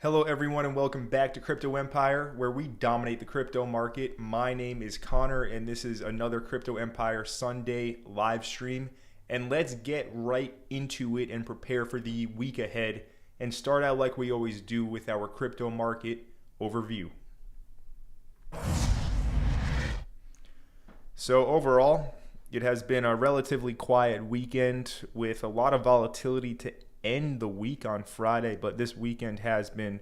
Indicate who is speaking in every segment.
Speaker 1: Hello everyone and welcome back to Crypto Empire, where we dominate the crypto market. My name is Connor and this is another Crypto Empire Sunday live stream. And let's get right into it and prepare for the week ahead and start out like we always do with our crypto market overview. So overall, it has been a relatively quiet weekend with a lot of volatility to end the week on Friday, but this weekend has been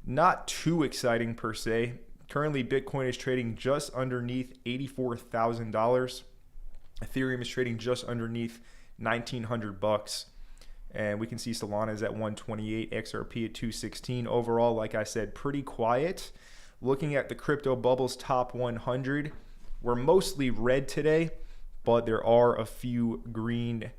Speaker 1: not too exciting per se. Currently, Bitcoin is trading just underneath $84,000. Ethereum is trading just underneath $1,900, and we can see Solana is at 128, XRP at 216. Overall, like I said, pretty quiet. Looking at the crypto bubbles top 100, we're mostly red today, but there are a few green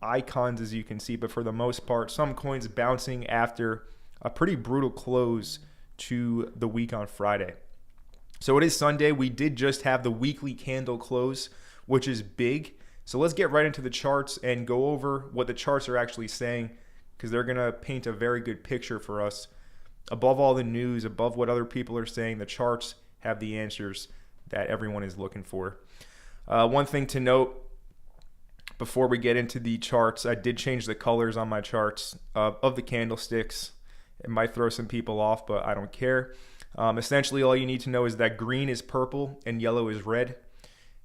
Speaker 1: icons as you can see, but for the most part some coins bouncing after a pretty brutal close to the week on Friday. So it is Sunday. We did just have the weekly candle close, which is big. So let's get right into the charts and go over what the charts are actually saying, because they're going to paint a very good picture for us. Above all the news, above what other people are saying, the charts have the answers that everyone is looking for. One thing to note before we get into the charts, I did change the colors on my charts of the candlesticks. It might throw some people off, but I don't care. Essentially, all you need to know is that green is purple and yellow is red.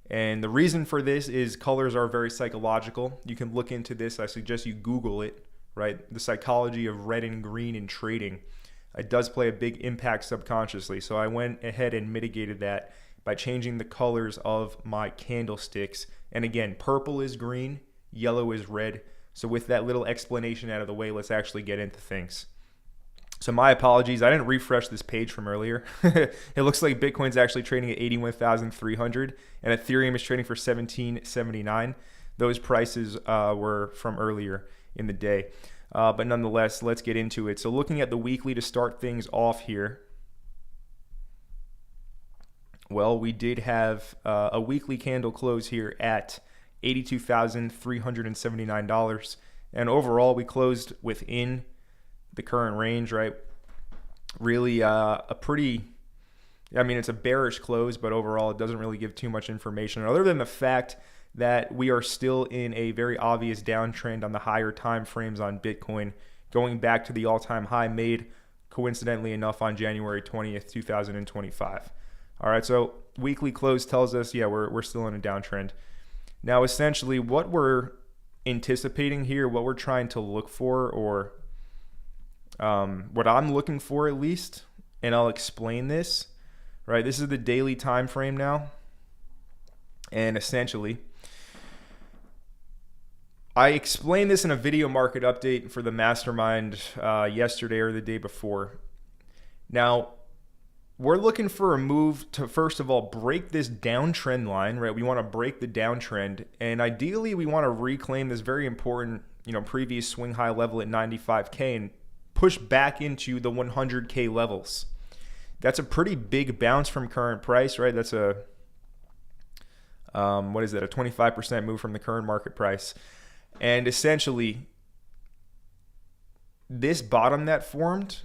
Speaker 1: And the reason for this is colors are very psychological. You can look into this. I suggest you Google it, right? The psychology of red and green in trading. It does play a big impact subconsciously. So I went ahead and mitigated that by changing the colors of my candlesticks. And again, purple is green, yellow is red. So with that little explanation out of the way, let's actually get into things. So my apologies, I didn't refresh this page from earlier. It looks like Bitcoin's actually trading at 81,300 and Ethereum is trading for 1779. Those prices were from earlier in the day. But nonetheless, let's get into it. So looking at the weekly to start things off here, well, we did have a weekly candle close here at $82,379. And overall, we closed within the current range, right? Really a pretty, I mean, it's a bearish close, but overall, it doesn't really give too much information other than the fact that we are still in a very obvious downtrend on the higher time frames on Bitcoin, going back to the all-time high made, coincidentally enough, on January 20th, 2025. All right, so weekly close tells us, yeah, we're still in a downtrend. Now, essentially, what we're anticipating here, what we're trying to look for, or what I'm looking for at least, and I'll explain this, right? This is the daily time frame now, and essentially, I explained this in a video market update for the Mastermind yesterday or the day before. Now, we're looking for a move to, first of all, break this downtrend line, right? We want to break the downtrend, and ideally we want to reclaim this very important, previous swing high level at 95K and push back into the 100K levels. That's a pretty big bounce from current price, right? That's a, what is that? A 25% move from the current market price. And essentially, this bottom that formed,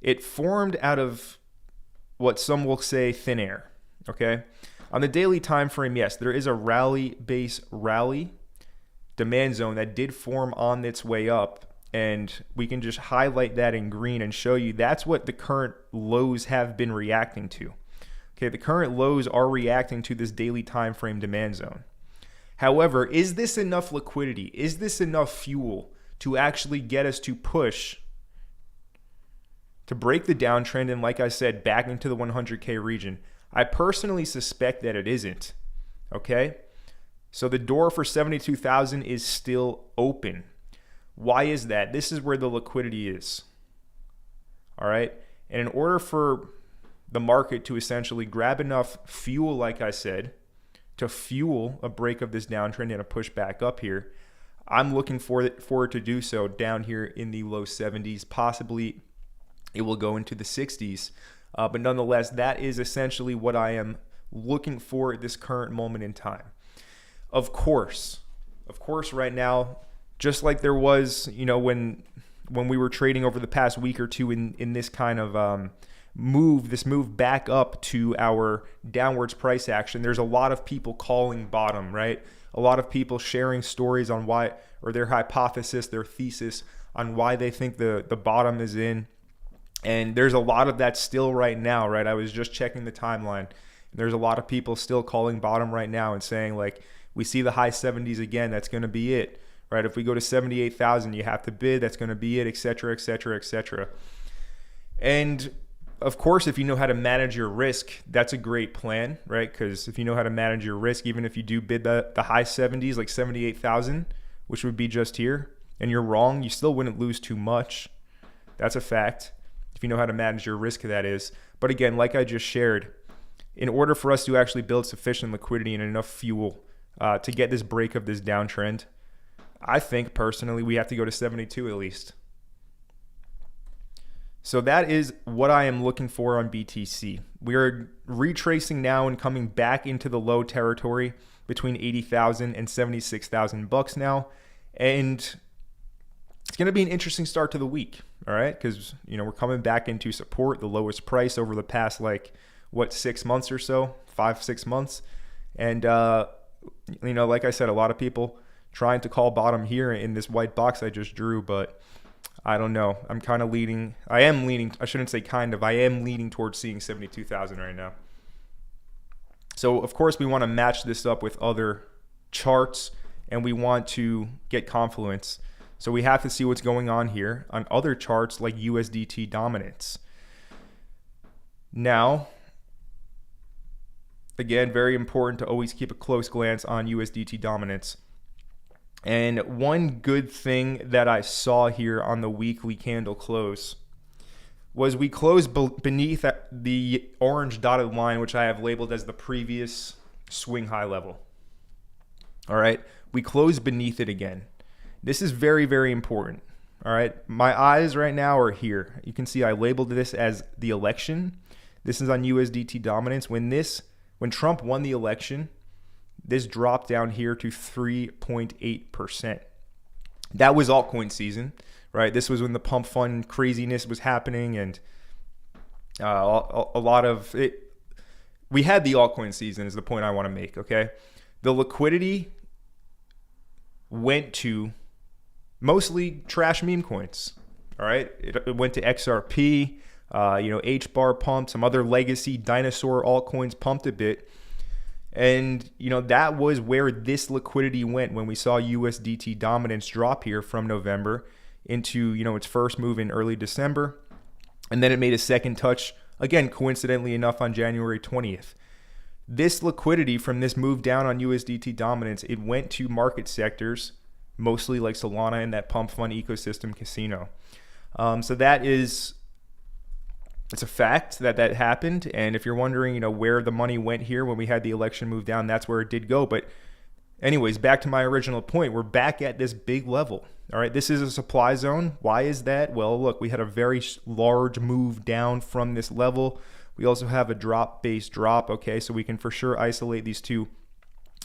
Speaker 1: it formed out of what some will say thin air, okay? On the daily time frame, yes, there is a rally demand zone that did form on its way up, and we can just highlight that in green and show you that's what the current lows have been reacting to. Okay, the current lows are reacting to this daily time frame demand zone. However, is this enough liquidity? Is this enough fuel to actually get us to push to break the downtrend and, like I said, back into the 100K region? I personally suspect that it isn't, okay? So the door for 72,000 is still open. Why is that? This is where the liquidity is, all right? And in order for the market to essentially grab enough fuel, like I said, to fuel a break of this downtrend and a push back up here, I'm looking for it to do so down here in the low 70s, possibly it will go into the 60s. But nonetheless, that is essentially what I am looking for at this current moment in time. Of course, right now, just like there was, when when we were trading over the past week or two in this kind of move back up to our downwards price action, there's a lot of people calling bottom, right? A lot of people sharing stories on why, or their hypothesis, their thesis on why they think the bottom is in. And there's a lot of that still right now, right? I was just checking the timeline. There's a lot of people still calling bottom right now and saying, like, we see the high 70s again, that's going to be it, right? If we go to 78,000, you have to bid, that's going to be it, et cetera, et cetera, et cetera. And of course, if you know how to manage your risk, that's a great plan, right? Because if you know how to manage your risk, even if you do bid the high 70s, like 78,000, which would be just here, and you're wrong, you still wouldn't lose too much. That's a fact. If you know how to manage your risk, that is. But again, like I just shared, in order for us to actually build sufficient liquidity and enough fuel to get this break of this downtrend, I think personally we have to go to 72 at least. So that is what I am looking for on BTC. We are retracing now and coming back into the low territory between 80,000 and 76,000 bucks now. And it's going to be an interesting start to the week, all right? Because, we're coming back into support, the lowest price over the past, 6 months or so, 5-6 months. And, like I said, a lot of people trying to call bottom here in this white box I just drew, but I don't know. I am leaning towards seeing 72,000 right now. So, of course, we want to match this up with other charts, and we want to get confluence. So we have to see what's going on here on other charts like USDT dominance. Now, again, very important to always keep a close glance on USDT dominance. And one good thing that I saw here on the weekly candle close was we closed beneath the orange dotted line, which I have labeled as the previous swing high level. All right, we closed beneath it again. This is very, very important. All right, my eyes right now are here. You can see I labeled this as the election. This is on USDT dominance. When Trump won the election, this dropped down here to 3.8%. That was altcoin season, right? This was when the pump fund craziness was happening, and a lot of it. We had the altcoin season is the point I want to make, okay? The liquidity went to mostly trash meme coins, all right? It went to XRP, HBAR pumped, some other legacy dinosaur altcoins pumped a bit. And, that was where this liquidity went when we saw USDT dominance drop here from November into, its first move in early December. And then it made a second touch, again, coincidentally enough, on January 20th. This liquidity from this move down on USDT dominance, it went to market sectors, mostly like Solana and that pump fund ecosystem casino. So it's a fact that happened. And if you're wondering, where the money went here when we had the election move down, that's where it did go. But anyways, back to my original point, we're back at this big level. All right, this is a supply zone. Why is that? Well, look, we had a very large move down from this level. We also have a drop-based drop, okay? So we can for sure isolate these two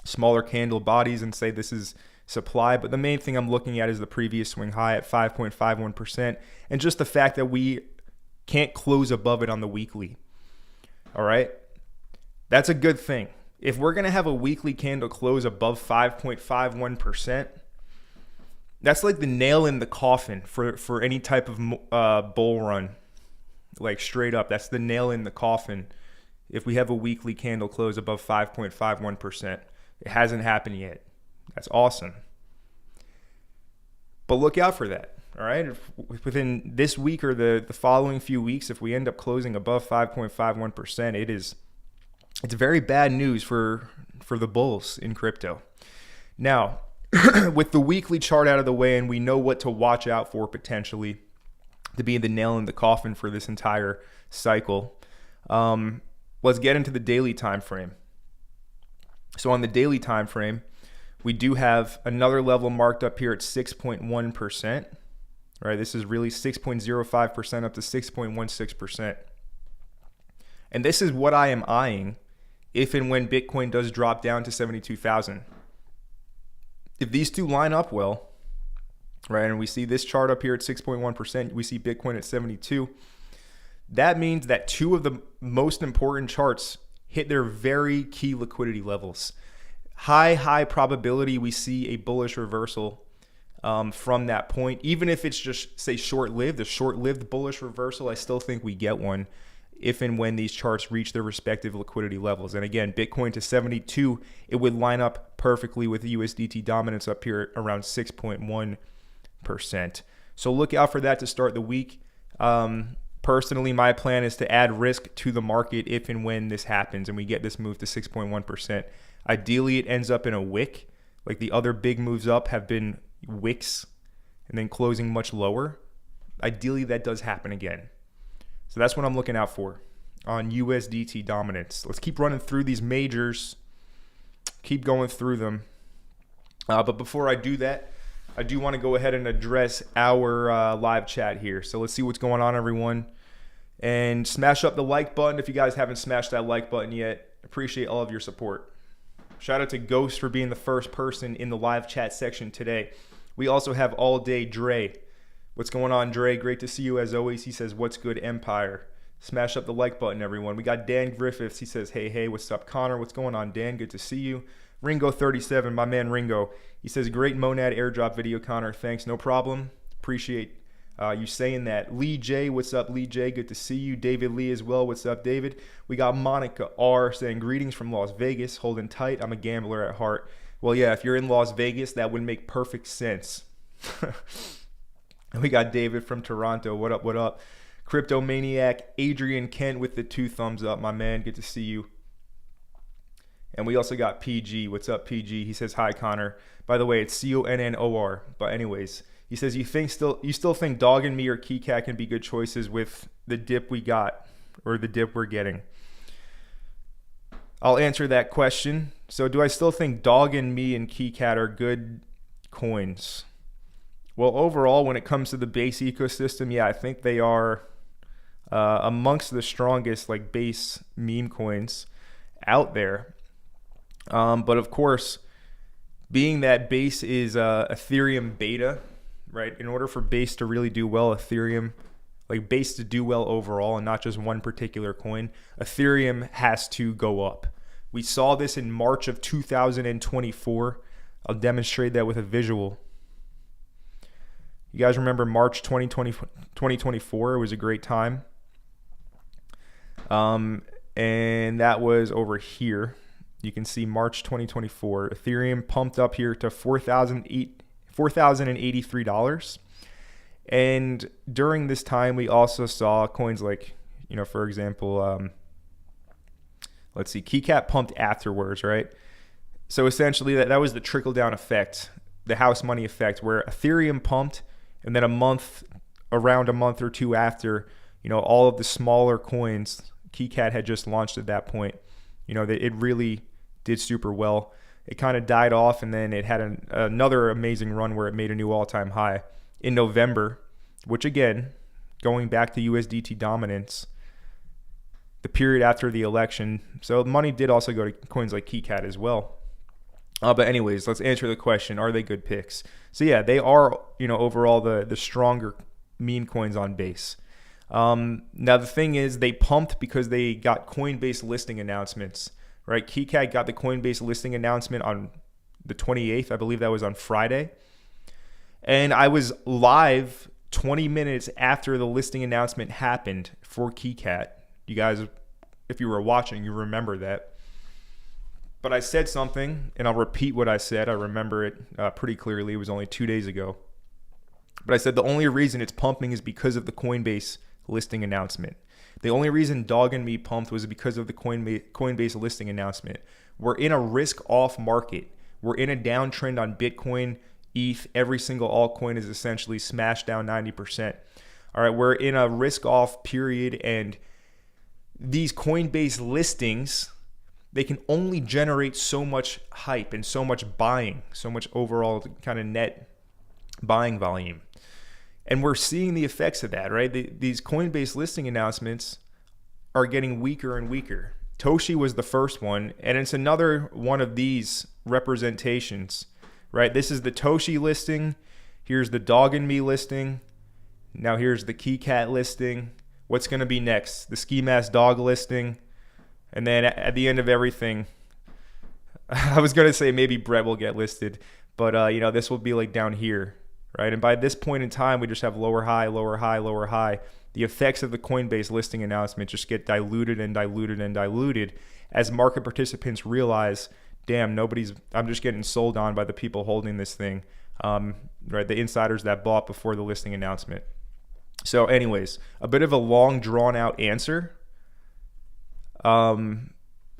Speaker 1: smaller candle bodies and say this is supply. But the main thing I'm looking at is the previous swing high at 5.51%. And just the fact that we can't close above it on the weekly. All right? That's a good thing. If we're going to have a weekly candle close above 5.51%, that's like the nail in the coffin for any type of bull run. Like straight up, that's the nail in the coffin if we have a weekly candle close above 5.51%. It hasn't happened yet. That's awesome. But look out for that. All right, within this week or the following few weeks, if we end up closing above 5.51%, it's very bad news for the bulls in crypto. Now, with the weekly chart out of the way, and we know what to watch out for potentially to be the nail in the coffin for this entire cycle, let's get into the daily time frame. So on the daily time frame, we do have another level marked up here at 6.1%. Right, this is really 6.05% up to 6.16%. And this is what I am eyeing if and when Bitcoin does drop down to 72,000. If these two line up well, right? And we see this chart up here at 6.1%. We see Bitcoin at 72. That means that two of the most important charts hit their very key liquidity levels. High probability we see a bullish reversal from that point. Even if it's just, say, short-lived, a short-lived bullish reversal, I still think we get one if and when these charts reach their respective liquidity levels. And again, Bitcoin to 72, it would line up perfectly with USDT dominance up here at around 6.1%. So look out for that to start the week. Personally, my plan is to add risk to the market if and when this happens and we get this move to 6.1%. Ideally, it ends up in a wick. Like the other big moves up have been wicks and then closing much lower. Ideally, that does happen again. So that's what I'm looking out for on USDT dominance. Let's keep running through these majors. Keep going through them. But before I do that, I do want to go ahead and address our live chat here. So let's see what's going on, everyone. And smash up the like button if you guys haven't smashed that like button yet. Appreciate all of your support. Shout out to Ghost for being the first person in the live chat section today. We also have All Day Dre. What's going on, Dre? Great to see you as always. He says, what's good, Empire? Smash up the like button, everyone. We got Dan Griffiths. He says, hey, what's up, Connor? What's going on, Dan? Good to see you. Ringo37, my man Ringo. He says, great Monad airdrop video, Connor. Thanks, no problem. Appreciate you saying that. Lee J, what's up, Lee J? Good to see you. David Lee as well. What's up, David? We got Monica R saying, greetings from Las Vegas. Holding tight. I'm a gambler at heart. Well, yeah, if you're in Las Vegas, that would make perfect sense. And we got David from Toronto. What up, what up? Crypto Maniac, Adrian Kent with the 2 thumbs up, my man. Good to see you. And we also got PG. What's up, PG? He says, hi, Connor. By the way, it's CONNOR. But anyways, he says, you still think Dog and Me or KeyCat can be good choices with the dip we got or the dip we're getting? I'll answer that question. So do I still think Dog and Me and KeyCat are good coins? Well, overall, when it comes to the base ecosystem, yeah, I think they are amongst the strongest like base meme coins out there. But of course, being that base is Ethereum beta, right? In order for base to really do well, Ethereum, like base to do well overall and not just one particular coin, Ethereum has to go up. We saw this in March of 2024. I'll demonstrate that with a visual. You guys remember March 2024? It was a great time. And that was over here. You can see March 2024. Ethereum pumped up here to $4,083. And during this time, we also saw coins like, for example, let's see, KeyCat pumped afterwards, right? So essentially, that was the trickle-down effect, the house money effect, where Ethereum pumped, and then around a month or two after, all of the smaller coins, KeyCat had just launched at that point. It really did super well. It kind of died off, and then it had another amazing run where it made a new all-time high in November, which again, going back to USDT dominance, the period after the election. So money did also go to coins like KeyCat as well. But anyways, let's answer the question. Are they good picks? So yeah, they are, overall the stronger meme coins on base. Now the thing is, they pumped because they got Coinbase listing announcements, right? KeyCat got the Coinbase listing announcement on the 28th. I believe that was on Friday. And I was live 20 minutes after the listing announcement happened for KeyCat. You guys, if you were watching, you remember that. But I said something, and I'll repeat what I said. I remember it pretty clearly. It was only 2 days ago. But I said the only reason it's pumping is because of the Coinbase listing announcement. The only reason Dog and Me pumped was because of the Coinbase listing announcement. We're in a risk-off market. We're in a downtrend on Bitcoin, ETH. Every single altcoin is essentially smashed down 90%. All right, we're in a risk-off period, and these Coinbase listings, they can only generate so much hype and so much buying, so much overall kind of net buying volume. And we're seeing the effects of that, right? These Coinbase listing announcements are getting weaker and weaker. Toshi was the first one, and it's another one of these representations, right? This is the Toshi listing. Here's the dog and me listing. Now here's the KeyCat listing. What's going to be next? The Ski Mask dog listing. And then at the end of everything, I was going to say maybe Brett will get listed, but this will be like down here, right? And by this point in time, we just have lower high, lower high, lower high. The effects of the Coinbase listing announcement just get diluted and diluted and diluted as market participants realize, damn, I'm just getting sold on by the people holding this thing, right? The insiders that bought before the listing announcement. So anyways, a bit of a long drawn out answer.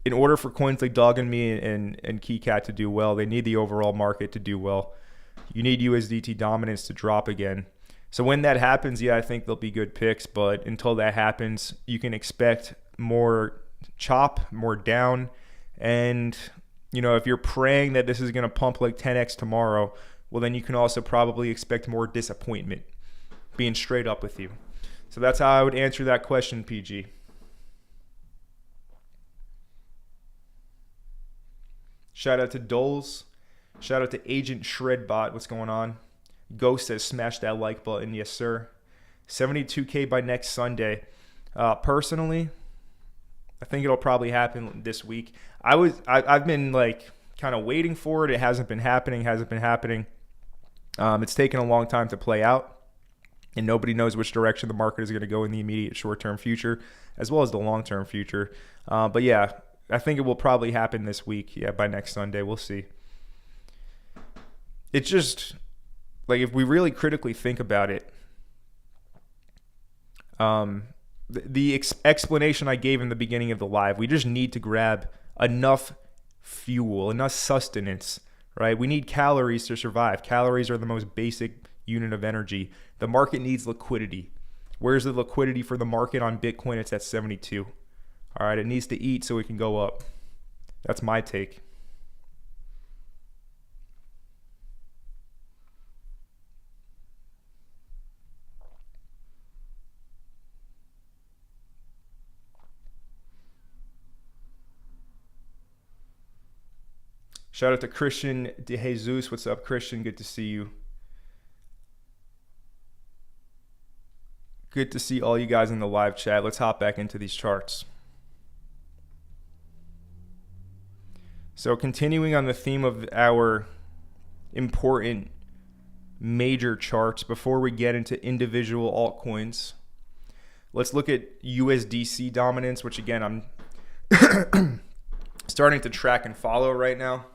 Speaker 1: In order for coins like Dog and Me and KeyCat to do well, they need the overall market to do well. You need USDT dominance to drop again. So when that happens, I think there'll be good picks. But until that happens, you can expect more chop, more down. And, if you're praying that this is going to pump like 10x tomorrow, well, then you can also probably expect more disappointment, being straight up with you. So that's how I would answer that question, PG. Shout out to Doles. Shout out to Agent Shredbot. What's going on? Ghost says smash that like button. Yes, sir. 72K by next Sunday. Personally, I think it'll probably happen this week. I've been like kind of waiting for it. It hasn't been happening. It's taken a long time to play out, and nobody knows which direction the market is going to go in the immediate short-term future, as well as the long-term future. But yeah, I think it will probably happen this week. Yeah, by next Sunday. We'll see. It's just, like, if we really critically think about it, the explanation I gave in the beginning of the live, we just need to grab enough fuel, enough sustenance, right? We need calories to survive. Calories are the most basic unit of energy. The market needs liquidity. Where's the liquidity for the market on Bitcoin? It's at 72. All right, it needs to eat so it can go up. That's my take. Shout out to Christian De Jesus. What's up, Christian? Good to see you. Good to see all you guys in the live chat. Let's hop back into these charts. So continuing on the theme of our important major charts, before we get into individual altcoins, let's look at USDC dominance, which again, I'm starting to track and follow right now.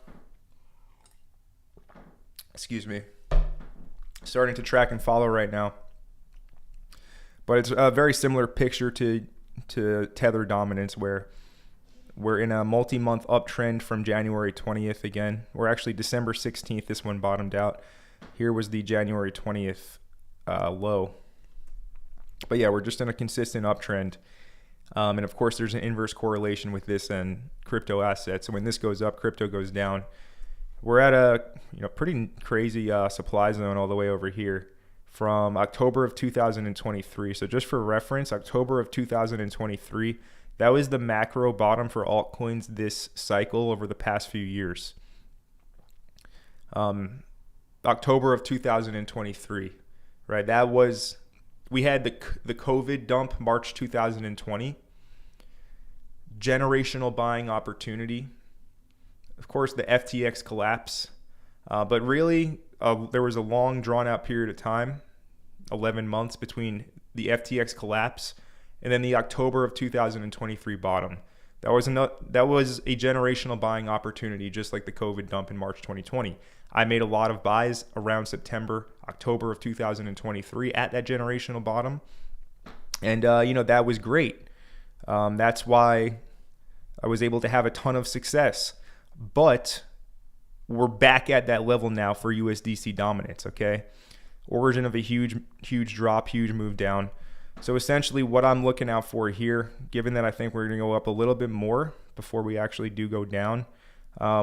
Speaker 1: Excuse me. Starting to track and follow right now. But it's a very similar picture to Tether dominance, where we're in a multi-month uptrend from January 20th again. We're actually December 16th, this one bottomed out. Here was the January 20th low. But yeah, we're just in a consistent uptrend. And of course, there's an inverse correlation with this and crypto assets. So when this goes up, crypto goes down. We're at a pretty crazy supply zone all the way over here from October of 2023. So just for reference, October of 2023, that was the macro bottom for altcoins this cycle over the past few years. October of 2023, right? That was, we had the COVID dump March 2020. Generational buying opportunity. Of course, the FTX collapse. But really, there was a long drawn out period of time, 11 months between the FTX collapse and then the October of 2023 bottom. That was a generational buying opportunity, just like the COVID dump in March 2020. I made a lot of buys around September, October of 2023 at that generational bottom. And, that was great. That's why I was able to have a ton of success. But we're back at that level now for USDC dominance, okay? Origin of a huge drop, huge move down. So essentially what I'm looking out for here, given that I think we're going to go up a little bit more before we actually do go down,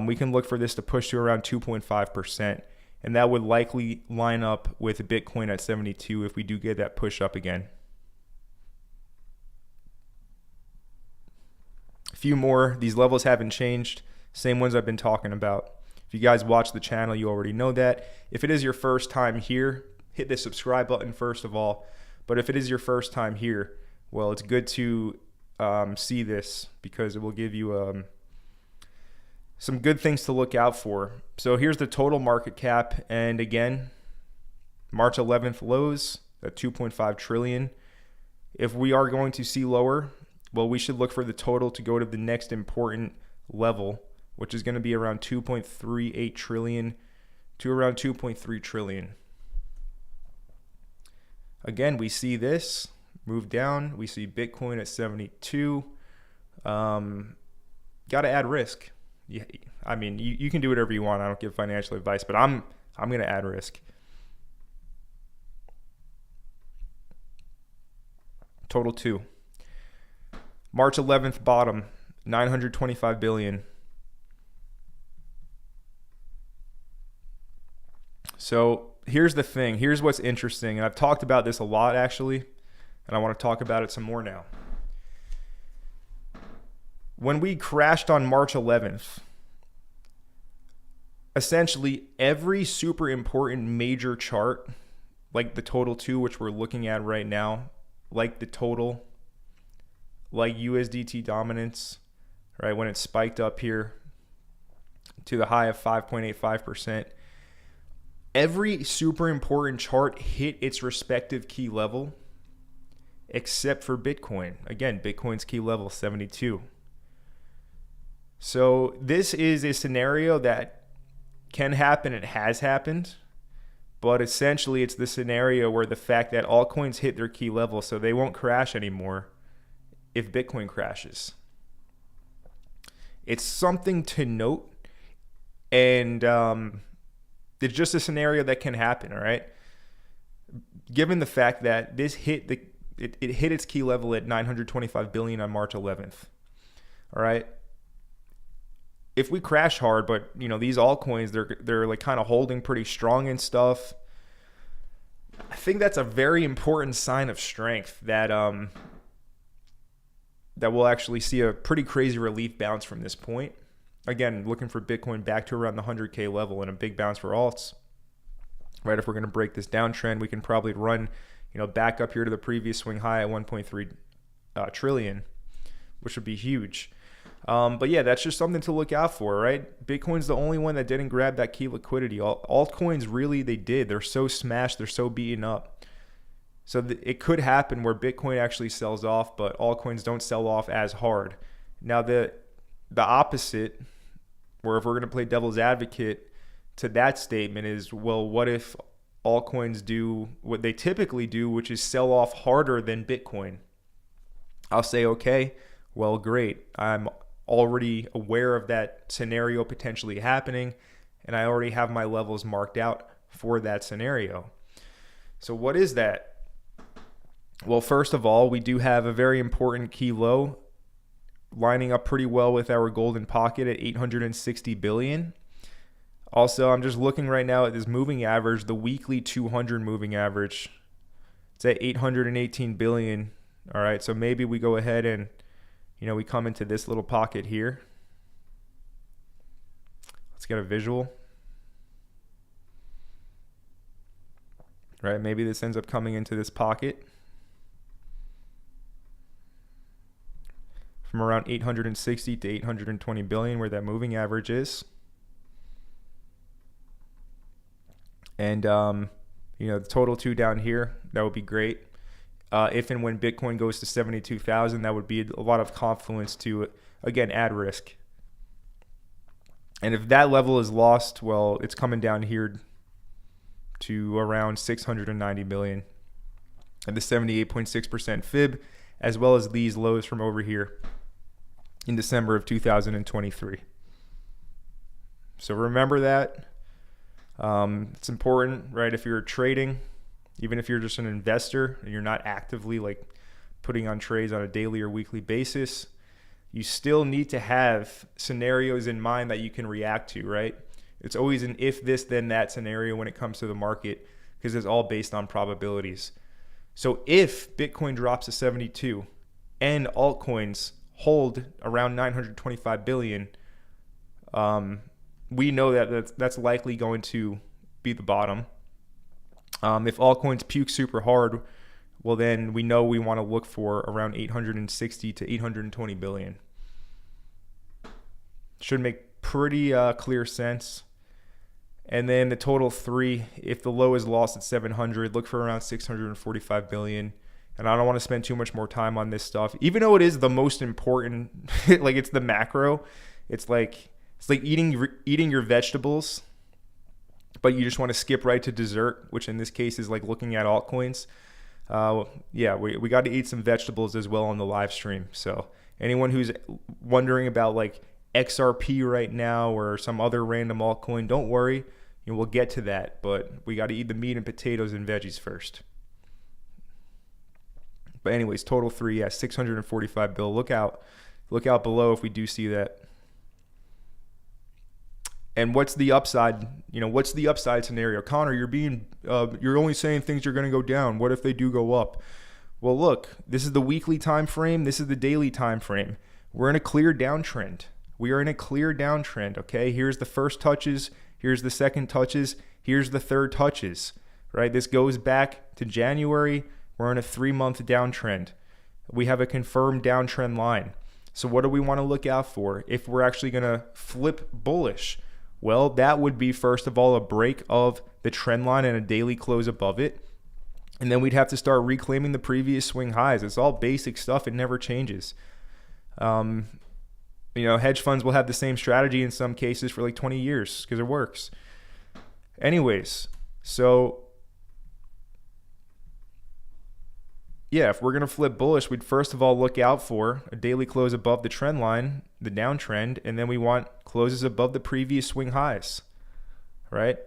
Speaker 1: we can look for this to push to around 2.5%. And that would likely line up with Bitcoin at 72 if we do get that push up again. A few more. These levels haven't changed. Same ones I've been talking about. If you guys watch the channel, you already know that. If it is your first time here, hit the subscribe button first of all. But if it is your first time here, well, it's good to see this because it will give you some good things to look out for. So here's the total market cap. And again, March 11th lows at 2.5 trillion. If we are going to see lower, well, we should look for the total to go to the next important level, which is going to be around 2.38 trillion to around 2.3 trillion. Again, we see this move down. We see Bitcoin at 72. Got to add risk. Yeah, I mean, you can do whatever you want. I don't give financial advice, but I'm going to add risk. Total 2. March 11th bottom, 925 billion. So here's the thing. Here's what's interesting. And I've talked about this a lot, actually, and I want to talk about it some more now. When we crashed on March 11th, essentially every super important major chart, like the total 2, which we're looking at right now, like the total, like USDT dominance, right? When it spiked up here to the high of 5.85%, every super important chart hit its respective key level, except for Bitcoin. Again, Bitcoin's key level, 72. So this is a scenario that can happen. It has happened. But essentially, it's the scenario where the fact that altcoins hit their key level, so they won't crash anymore if Bitcoin crashes. It's something to note, and it's just a scenario that can happen, all right? Given the fact that this hit it hit its key level at 925 billion on March 11th, all right? If we crash hard, but these altcoins, they're like kind of holding pretty strong and stuff, I think that's a very important sign of strength that that we'll actually see a pretty crazy relief bounce from this point. Again, looking for Bitcoin back to around the 100K level and a big bounce for alts. Right, if we're going to break this downtrend, we can probably run, back up here to the previous swing high at 1.3 trillion, which would be huge. But yeah, that's just something to look out for, right? Bitcoin's the only one that didn't grab that key liquidity. Altcoins, really, they did. They're so smashed. They're so beaten up. So it could happen where Bitcoin actually sells off, but altcoins don't sell off as hard. Now, the opposite, where if we're going to play devil's advocate to that statement is, well, what if altcoins do what they typically do, which is sell off harder than Bitcoin? I'll say, okay, well, great. I'm already aware of that scenario potentially happening, and I already have my levels marked out for that scenario. So what is that? Well, first of all, we do have a very important key low lining up pretty well with our golden pocket at 860 billion. Also, I'm just looking right now at this moving average, the weekly 200 moving average. It's at 818 billion. All right, so maybe we go ahead and we come into this little pocket here. Let's get a visual. Right, maybe this ends up coming into this pocket from around 860 to 820 billion, where that moving average is. And, the total 2 down here, that would be great. If and when Bitcoin goes to 72,000, that would be a lot of confluence to, again, add risk. And if that level is lost, well, it's coming down here to around 690 million and the 78.6% fib, as well as these lows from over here in December of 2023. So remember that. It's important, right? If you're trading, even if you're just an investor and you're not actively putting on trades on a daily or weekly basis, you still need to have scenarios in mind that you can react to, right? It's always an if this, then that scenario when it comes to the market, because it's all based on probabilities. So if Bitcoin drops to 72 and altcoins hold around 925 billion, we know that that's likely going to be the bottom. If altcoins puke super hard, well, then we know we want to look for around 860 to 820 billion. Should make pretty clear sense. And then the total 3, if the low is lost at 700, look for around 645 billion. And I don't want to spend too much more time on this stuff, even though it is the most important. Like, it's the macro. It's like eating your vegetables, but you just want to skip right to dessert, which in this case is like looking at altcoins. Yeah, we got to eat some vegetables as well on the live stream. So anyone who's wondering about like XRP right now or some other random altcoin, don't worry. We'll get to that, but we got to eat the meat and potatoes and veggies first. But anyways, total 3, yeah, 645 bill. Look out below if we do see that. And what's the upside? What's the upside scenario? Connor, you're only saying things are going to go down. What if they do go up? Well, look, this is the weekly time frame. This is the daily time frame. We're in a clear downtrend. We are in a clear downtrend, okay? Here's the first touches. Here's the second touches. Here's the third touches, right? This goes back to January. We're in a 3-month downtrend. We have a confirmed downtrend line. So what do we want to look out for if we're actually going to flip bullish? Well, that would be, first of all, a break of the trend line and a daily close above it. And then we'd have to start reclaiming the previous swing highs. It's all basic stuff. It never changes. Hedge funds will have the same strategy in some cases for like 20 years because it works. Anyways, so yeah, if we're going to flip bullish, we'd first of all look out for a daily close above the trend line, the downtrend, and then we want closes above the previous swing highs, right?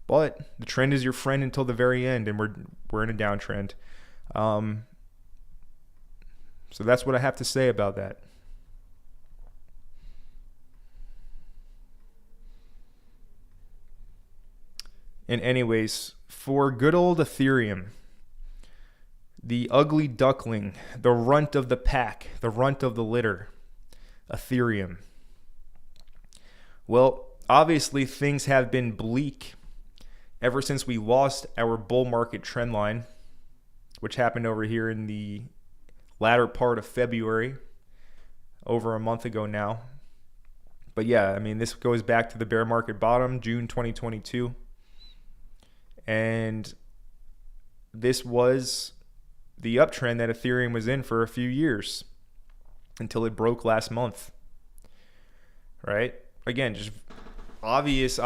Speaker 1: But the trend is your friend until the very end, and we're in a downtrend. So that's what I have to say about that. And anyways, for good old Ethereum, the ugly duckling, the runt of the pack, the runt of the litter, Ethereum. Well, obviously things have been bleak ever since we lost our bull market trend line, which happened over here in the latter part of February, over a month ago now. But yeah, I mean, this goes back to the bear market bottom, June 2022. And this was the uptrend that Ethereum was in for a few years until it broke last month, right? Again, just obvious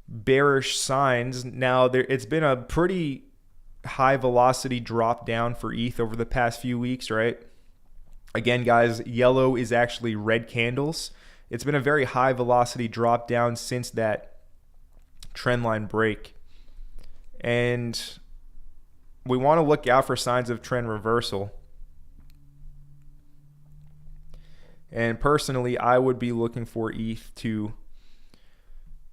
Speaker 1: bearish signs. Now, it's been a pretty high velocity drop down for ETH over the past few weeks, right? Again, guys, yellow is actually red candles. It's been a very high velocity drop down since that trend line break. And we want to look out for signs of trend reversal. And personally, I would be looking for ETH to...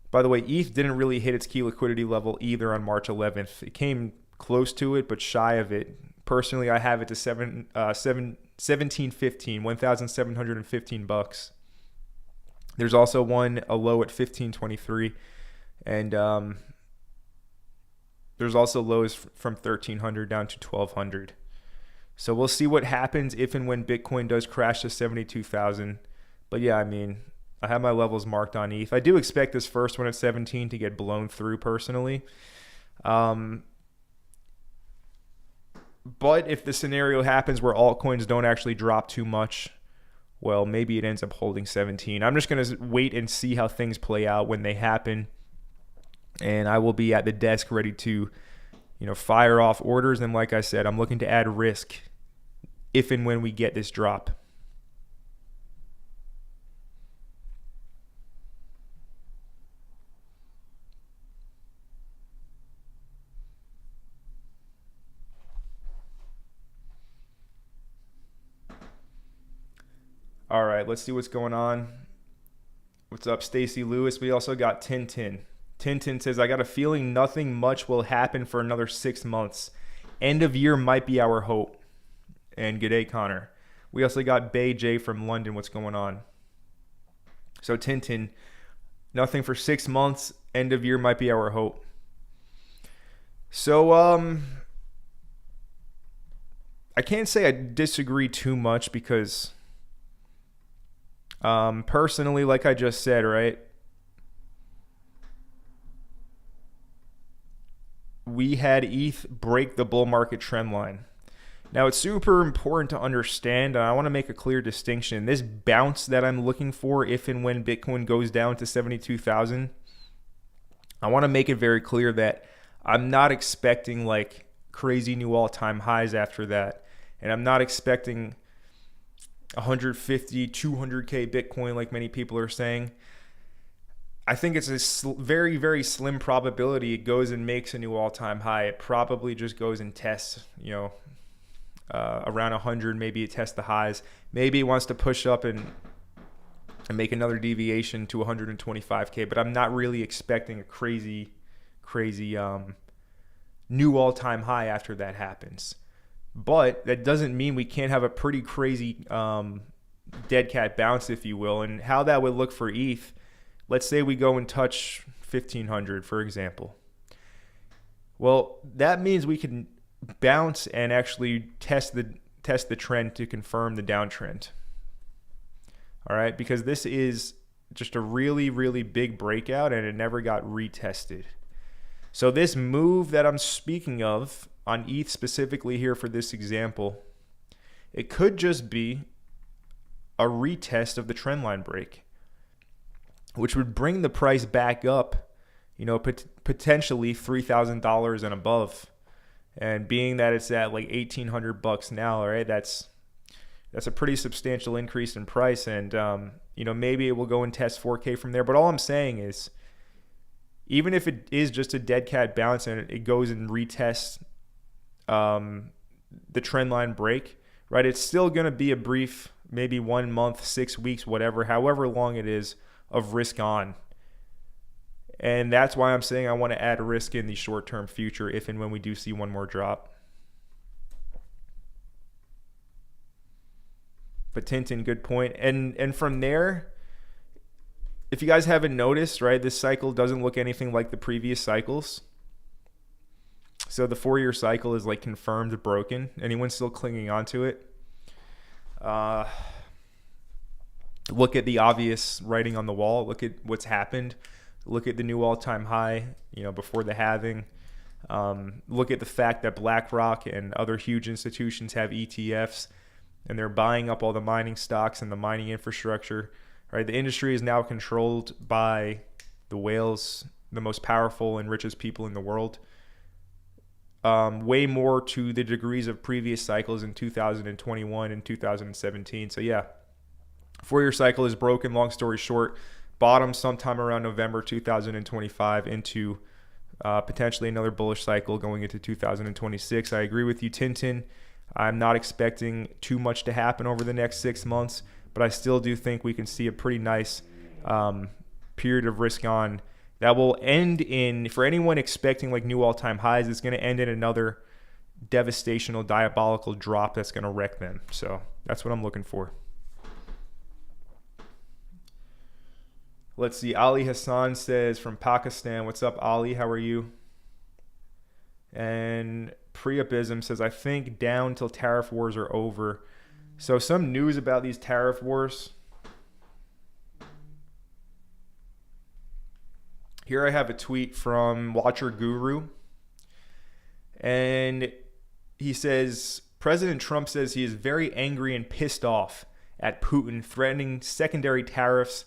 Speaker 1: By the way, ETH didn't really hit its key liquidity level either on March 11th. It came close to it, but shy of it. Personally, I have it to 1715, $1,715. There's also a low at 1523, and there's also lows from 1300 down to 1200. So we'll see what happens if and when Bitcoin does crash to 72,000. But yeah, I mean, I have my levels marked on ETH. I do expect this first one at 17 to get blown through personally. But if the scenario happens where altcoins don't actually drop too much, well, maybe it ends up holding 17. I'm just going to wait and see how things play out when they happen. And I will be at the desk ready to, fire off orders. And like I said, I'm looking to add risk if and when we get this drop. All right, let's see what's going on. What's up, Stacy Lewis? We also got Tintin. Tintin says, I got a feeling nothing much will happen for another 6 months. End of year might be our hope. And g'day, Connor. We also got Bay J from London. What's going on? So Tintin, nothing for 6 months. End of year might be our hope. So I can't say I disagree too much because personally, like I just said, right? We had ETH break the bull market trend line. Now, it's super important to understand, and I want to make a clear distinction. This bounce that I'm looking for, if and when Bitcoin goes down to 72,000, I want to make it very clear that I'm not expecting like crazy new all-time highs after that. And I'm not expecting 150, 200K Bitcoin like many people are saying. I think it's a very, very slim probability it goes and makes a new all-time high. It probably just goes and tests, around 100. Maybe it tests the highs. Maybe it wants to push up and make another deviation to 125K. But I'm not really expecting a crazy new all-time high after that happens. But that doesn't mean we can't have a pretty crazy dead cat bounce, if you will. And how that would look for ETH, let's say we go and touch 1,500, for example. Well, that means we can bounce and actually test the trend to confirm the downtrend. All right, because this is just a really, really big breakout and it never got retested. So this move that I'm speaking of on ETH specifically here for this example, it could just be a retest of the trendline break, which would bring the price back up, potentially $3,000 and above. And being that it's at like $1,800 now, right? That's a pretty substantial increase in price, and maybe it will go and test 4K from there. But all I'm saying is, even if it is just a dead cat bounce and it goes and retests the trend line break, right? It's still going to be a brief, maybe 1 month, 6 weeks, whatever, however long it is, of risk on. And that's why I'm saying I want to add risk in the short-term future if and when we do see one more drop. But Tintin, good point. And from there, if you guys haven't noticed, right, this cycle doesn't look anything like the previous cycles. So the 4-year cycle is like confirmed broken. Anyone still clinging onto it? Look at the obvious writing on the wall. Look at what's happened. Look at the new all-time high, before the halving. Look at the fact that BlackRock and other huge institutions have ETFs, and they're buying up all the mining stocks and the mining infrastructure. Right? The industry is now controlled by the whales, the most powerful and richest people in the world. Way more to the degrees of previous cycles in 2021 and 2017. So yeah, 4-year cycle is broken. Long story short, bottom sometime around November 2025 into potentially another bullish cycle going into 2026. I agree with you, Tintin. I'm not expecting too much to happen over the next 6 months, but I still do think we can see a pretty nice period of risk on that will end in, for anyone expecting like new all-time highs, it's going to end in another devastational, diabolical drop that's going to wreck them. So that's what I'm looking for. Let's see. Ali Hassan says from Pakistan, what's up, Ali? How are you? And Priapism says, I think down till tariff wars are over. So some news about these tariff wars. Here I have a tweet from Watcher Guru. And he says, President Trump says he is very angry and pissed off at Putin, threatening secondary tariffs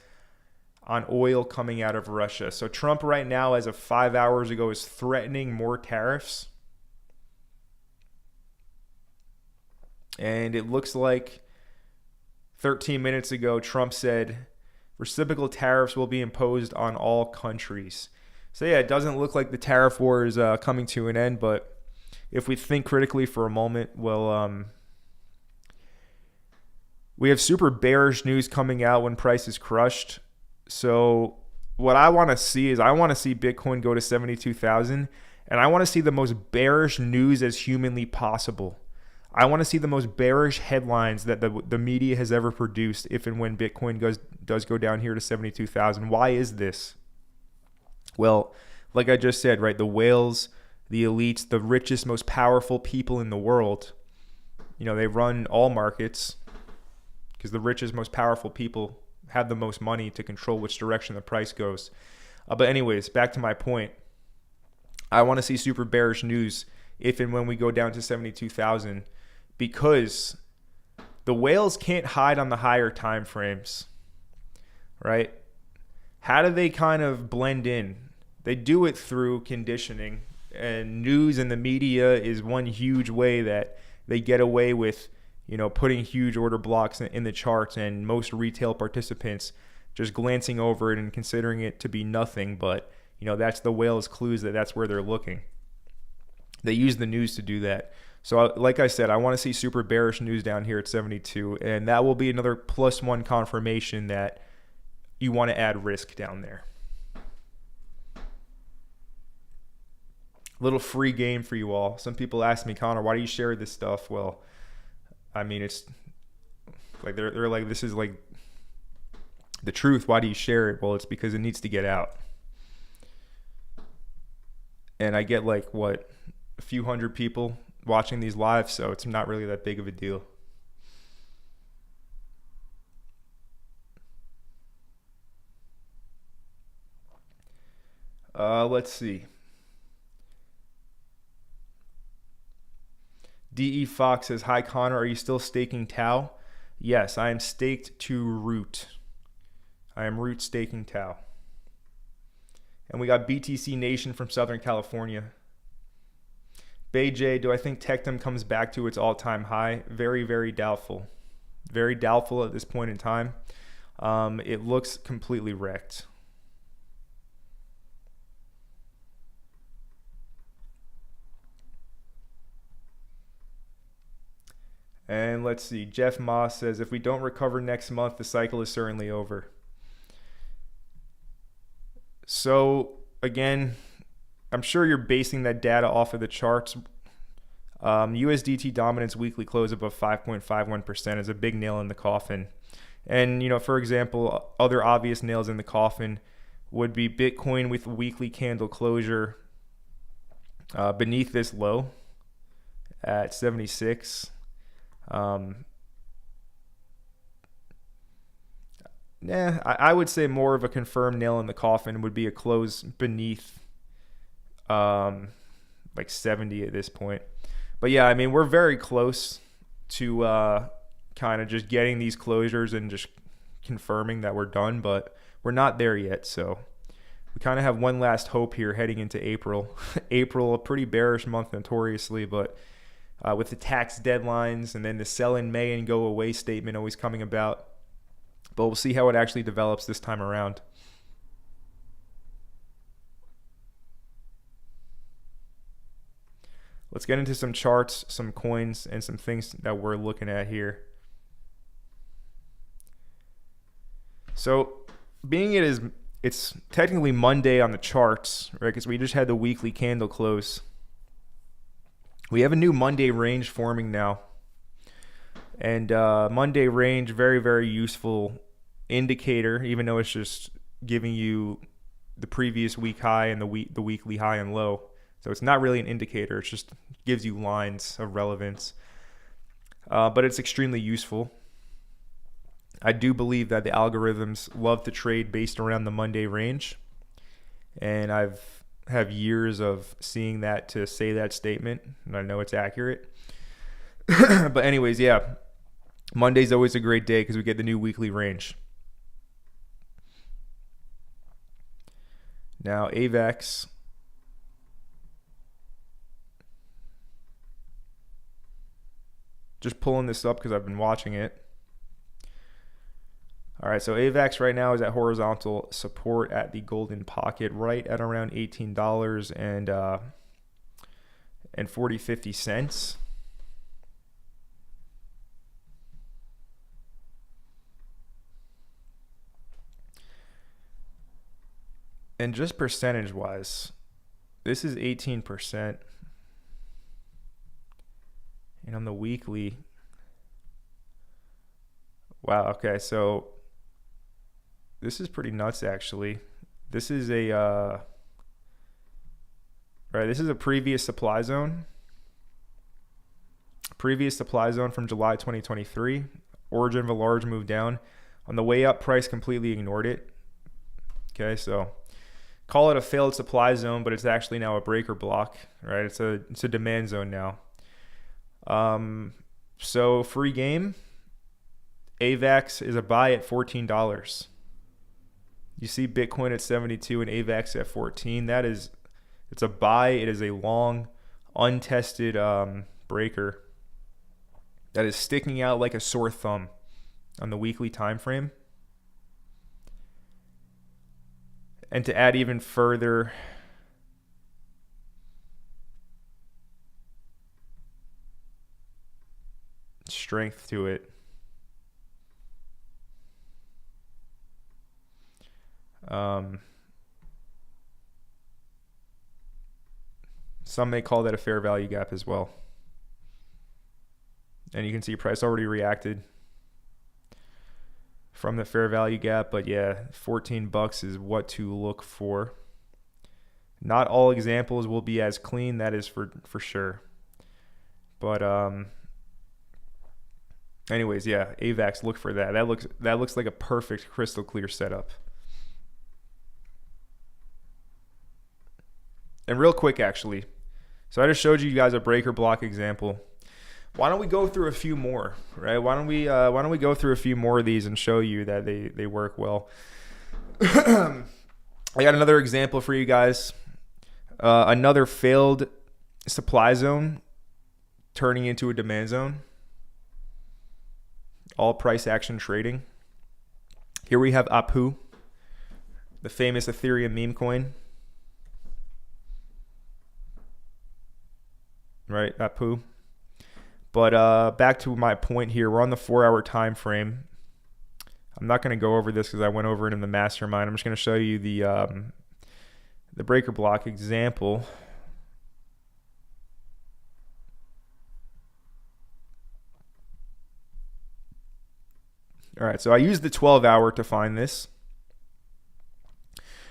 Speaker 1: on oil coming out of Russia. So Trump right now, as of 5 hours ago, is threatening more tariffs. And it looks like 13 minutes ago, Trump said reciprocal tariffs will be imposed on all countries. So yeah, it doesn't look like the tariff war is coming to an end, but if we think critically for a moment, well, we have super bearish news coming out when price is crushed. So what I want to see is I want to see Bitcoin go to 72,000, and I want to see the most bearish news as humanly possible. I want to see the most bearish headlines that the media has ever produced if and when Bitcoin does go down here to 72,000. Why is this? Well, like I just said, right, the whales, the elites, the richest, most powerful people in the world, they run all markets because the richest, most powerful people have the most money to control which direction the price goes. But anyways, back to my point. I want to see super bearish news if and when we go down to 72,000 because the whales can't hide on the higher time frames, right? How do they kind of blend in? They do it through conditioning, and news and the media is one huge way that they get away with, putting huge order blocks in the charts, and most retail participants just glancing over it and considering it to be nothing. But, that's the whale's clues that's where they're looking. They use the news to do that. So like I said, I want to see super bearish news down here at 72, and that will be another +1 confirmation that you want to add risk down there. Little free game for you all. Some people ask me, Connor, why do you share this stuff? Well, I mean, it's like they're like, this is like the truth. Why do you share it? Well, it's because it needs to get out. And I get like a few hundred people watching these live, so it's not really that big of a deal. Let's see. DE Fox says, hi Connor, are you still staking Tau? Yes, I am staked to root. I am root staking Tau. And we got BTC Nation from Southern California. Bay J, do I think Tectum comes back to its all-time high? Very, very doubtful. Very doubtful at this point in time. It looks completely wrecked. And let's see. Jeff Moss says, if we don't recover next month, the cycle is certainly over. So, again, I'm sure you're basing that data off of the charts. USDT dominance weekly close above 5.51% is a big nail in the coffin. And, for example, other obvious nails in the coffin would be Bitcoin with weekly candle closure beneath this low at 76. I would say more of a confirmed nail in the coffin would be a close beneath like 70 at this point. But yeah, I mean, we're very close to kind of just getting these closures and just confirming that we're done, but we're not there yet. So we kind of have one last hope here heading into April. April, a pretty bearish month notoriously, but with the tax deadlines and then the sell in May and go away statement always coming about. But we'll see how it actually develops this time around. Let's get into some charts, some coins, and some things that we're looking at here. So, being it's technically Monday on the charts, right? Because we just had the weekly candle close. We have a new Monday range forming now. And Monday range, very, very useful indicator, even though it's just giving you the previous week high and the weekly high and low. So it's not really an indicator. It just gives you lines of relevance. But it's extremely useful. I do believe that the algorithms love to trade based around the Monday range. And have years of seeing that to say that statement. And I know it's accurate. But anyways, yeah. Monday's always a great day because we get the new weekly range. Now, AVAX. Just pulling this up because I've been watching it. All right, so AVAX right now is at horizontal support at the golden pocket, right at around $18 and 50 cents. And just percentage-wise, this is 18%. And on the weekly, wow, okay, so this is pretty nuts actually. This is a right, this is a previous supply zone. Previous supply zone from July 2023. Origin of a large move down. On the way up, price completely ignored it. Okay, so call it a failed supply zone, but it's actually now a breaker block, right? It's a demand zone now. So free game, AVAX is a buy at $14. You see Bitcoin at 72 and AVAX at 14. It's a buy. It is a long, untested breaker that is sticking out like a sore thumb on the weekly time frame. And to add even further strength to it, some may call that a fair value gap as well. And you can see price already reacted from the fair value gap, but yeah, $14 is what to look for. Not all examples will be as clean, that is for sure. But anyways, yeah, AVAX, look for that. That looks like a perfect crystal clear setup. And real quick actually, so I just showed you guys a breaker block example. Why don't we go through a few more, right? Why don't we go through a few more of these and show you that they work well? I got another example for you guys. Another failed supply zone turning into a demand zone. All price action trading. Here we have Apu, the famous Ethereum meme coin. Right, Apu. But back to my point here, we're on the 4-hour time frame. I'm not going to go over this because I went over it in the Mastermind. I'm just going to show you the breaker block example. All right, so I used the 12-hour to find this.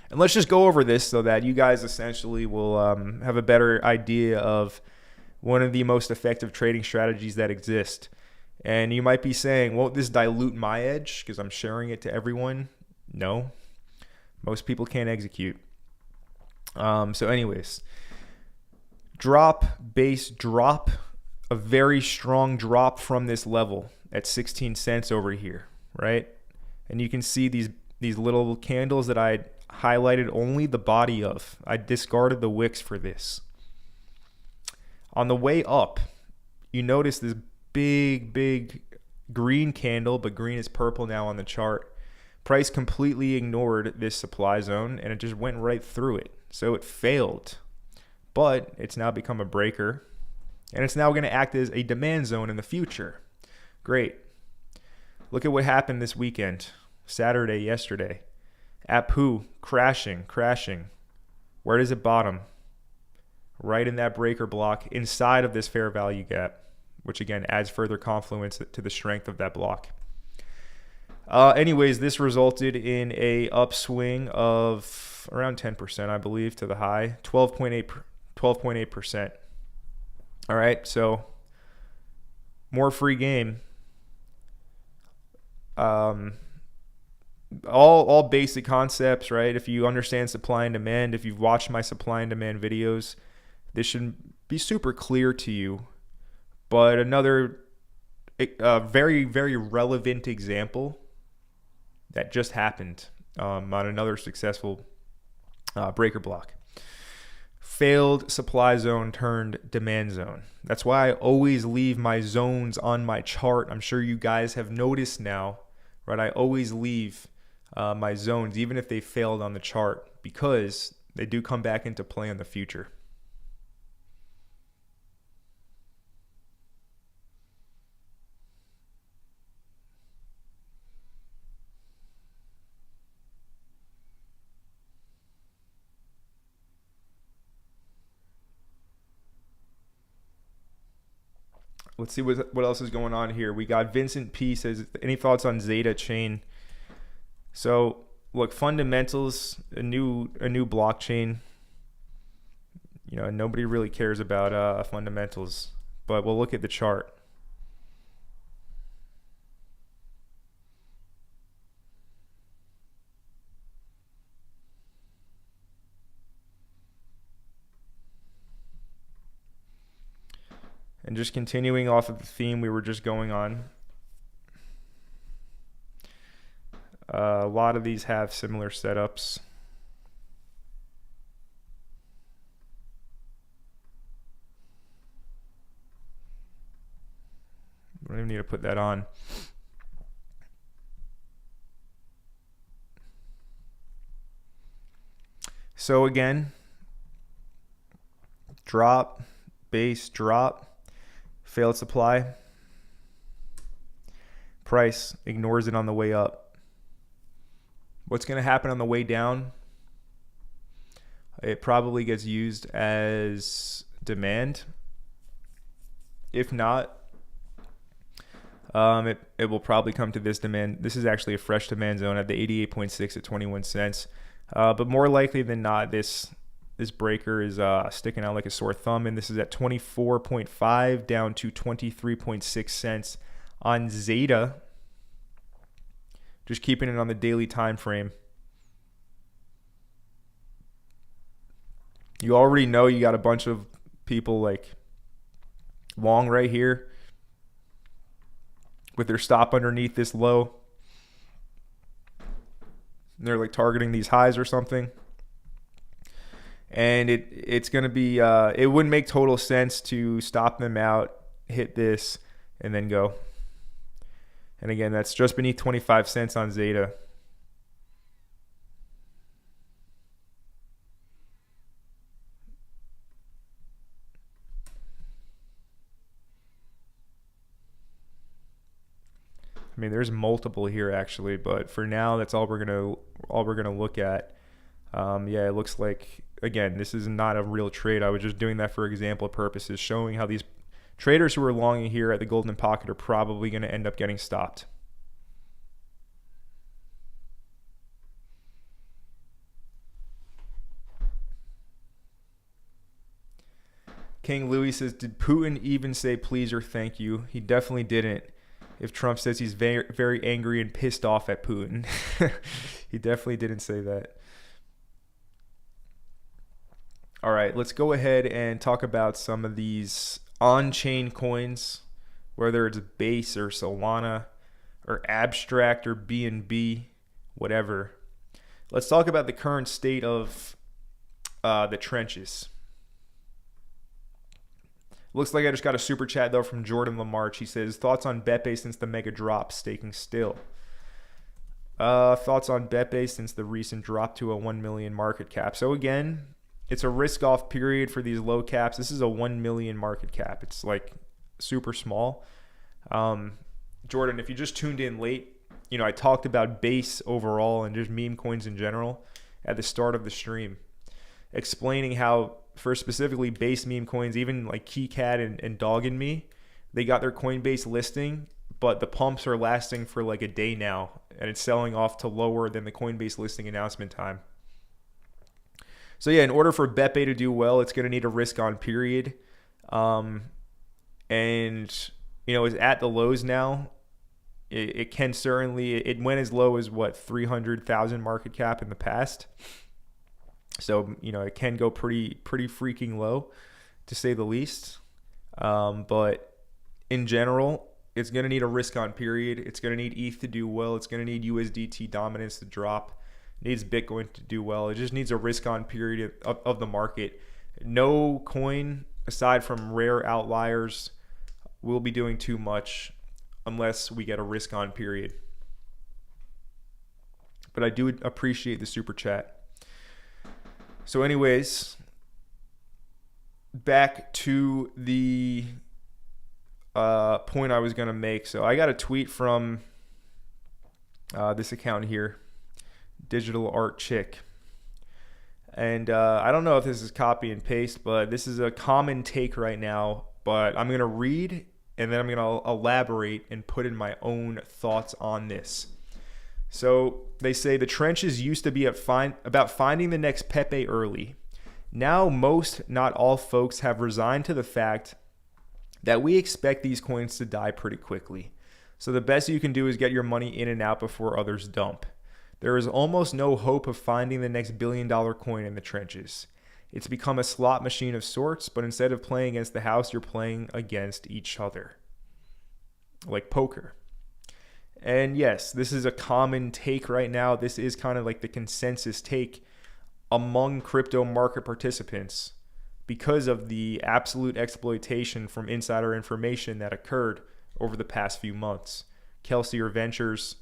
Speaker 1: And let's just go over this so that you guys essentially will have a better idea of one of the most effective trading strategies that exist. And you might be saying, won't this dilute my edge because I'm sharing it to everyone? No, most people can't execute. So anyways, base drop, a very strong drop from this level at 16 cents over here, right? And you can see these little candles that I highlighted only the body of. I discarded the wicks for this. On the way up, you notice this big green candle, but green is purple now on the chart. Price completely ignored this supply zone and it just went right through it. So it failed, but it's now become a breaker and it's now going to act as a demand zone in the future. Great. Look at what happened this weekend, Saturday, yesterday. Apu crashing. Where does it bottom? Right in that breaker block inside of this fair value gap, which again adds further confluence to the strength of that block. Anyways, this resulted in a upswing of around 10%, I believe, to the high, 12.8%. All right, so more free game. All basic concepts, right? If you understand supply and demand, if you've watched my supply and demand videos, this should be super clear to you. But another very, very relevant example that just happened on another successful breaker block. Failed supply zone turned demand zone. That's why I always leave my zones on my chart. I'm sure you guys have noticed now, right? I always leave my zones, even if they failed on the chart, because they do come back into play in the future. Let's see what else is going on here. We got Vincent P says, any thoughts on Zeta chain? So look, fundamentals, a new blockchain. You know, nobody really cares about fundamentals, but we'll look at the chart. And just continuing off of the theme we were just going on, a lot of these have similar setups. We don't even need to put that on. So again, drop, base, drop. Failed supply. Price ignores it on the way up. What's going to happen on the way down? It probably gets used as demand. If not, it will probably come to this demand. This is actually a fresh demand zone at the 88.6 at 21 cents. But more likely than not, this breaker is sticking out like a sore thumb, and this is at 24.5 down to 23.6 cents on Zeta. Just keeping it on the daily time frame. You already know you got a bunch of people like long right here with their stop underneath this low. And they're like targeting these highs or something. And it's going to be, it wouldn't make total sense to stop them out, hit this, and then go. And again, that's just beneath 25 cents on Zeta. I mean, there's multiple here actually, but for now, that's all we're gonna look at. Yeah, it looks like, again, this is not a real trade. I was just doing that for example purposes, showing how these traders who are longing here at the golden pocket are probably going to end up getting stopped. King Louis says, did Putin even say please or thank you? He definitely didn't. If Trump says he's very, very angry and pissed off at Putin. He definitely didn't say that. All right, let's go ahead and talk about some of these on-chain coins, whether it's Base or Solana or Abstract or BNB, whatever. Let's talk about the current state of the trenches. Looks like I just got a super chat though from Jordan Lamarche. He says, thoughts on BetBase since the mega drop, staking still. Thoughts on BetBase since the recent drop to a 1 million market cap. So again, it's a risk off period for these low caps. This is a 1 million market cap. It's like super small. Jordan, if you just tuned in late, you know, I talked about Base overall and just meme coins in general at the start of the stream, explaining how for specifically Base meme coins, even like KeyCat and Dog and Me, they got their Coinbase listing, but the pumps are lasting for like a day now, and it's selling off to lower than the Coinbase listing announcement time. So yeah, in order for BetBay to do well, it's going to need a risk on period. And, you know, it's at the lows now. It can certainly, it went as low as what, 300,000 market cap in the past. So, you know, it can go pretty freaking low, to say the least. But in general, it's going to need a risk on period. It's going to need ETH to do well. It's going to need USDT dominance to drop. It needs Bitcoin to do well. It just needs a risk on period of the market. No coin, aside from rare outliers, will be doing too much unless we get a risk on period. But I do appreciate the super chat. So anyways, back to the point I was going to make. So I got a tweet from this account here, Digital Art Chick. And I don't know if this is copy and paste, but this is a common take right now. But I'm going to read and then I'm going to elaborate and put in my own thoughts on this. So they say the trenches used to be about finding the next Pepe early. Now most, not all folks have resigned to the fact that we expect these coins to die pretty quickly. So the best you can do is get your money in and out before others dump. There is almost no hope of finding the next billion-dollar coin in the trenches. It's become a slot machine of sorts, but instead of playing against the house, you're playing against each other. Like poker. And yes, this is a common take right now. This is kind of like the consensus take among crypto market participants because of the absolute exploitation from insider information that occurred over the past few months. Kelsier Ventures.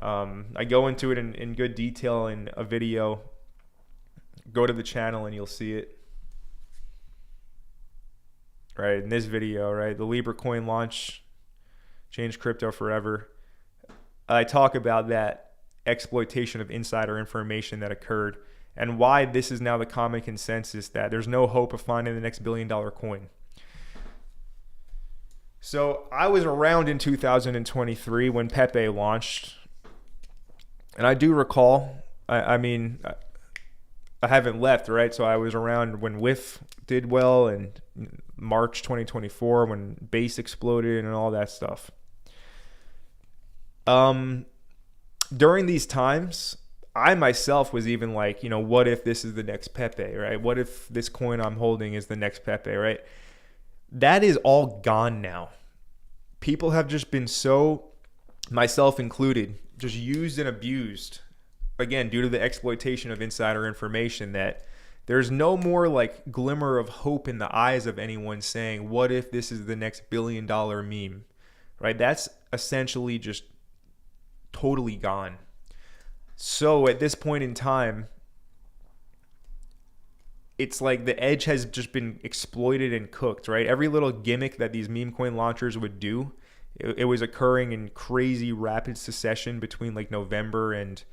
Speaker 1: I go into it in good detail in a video. Go to the channel and you'll see it. Right, in this video, right? The Libra coin launch changed crypto forever. I talk about that exploitation of insider information that occurred and why this is now the common consensus that there's no hope of finding the next billion-dollar coin. So I was around in 2023 when Pepe launched. And I do recall, I mean, I haven't left, right? So I was around when WIF did well and March 2024 when Base exploded and all that stuff. During these times, I myself was even like, you know, what if this is the next Pepe, right? What if this coin I'm holding is the next Pepe, right? That is all gone now. People have just been so, myself included, just used and abused, again, due to the exploitation of insider information, that there's no more like glimmer of hope in the eyes of anyone saying, what if this is the next billion-dollar meme, right? That's essentially just totally gone. So at this point in time, it's like the edge has just been exploited and cooked, right? Every little gimmick that these meme coin launchers would do, it was occurring in crazy rapid succession between like November and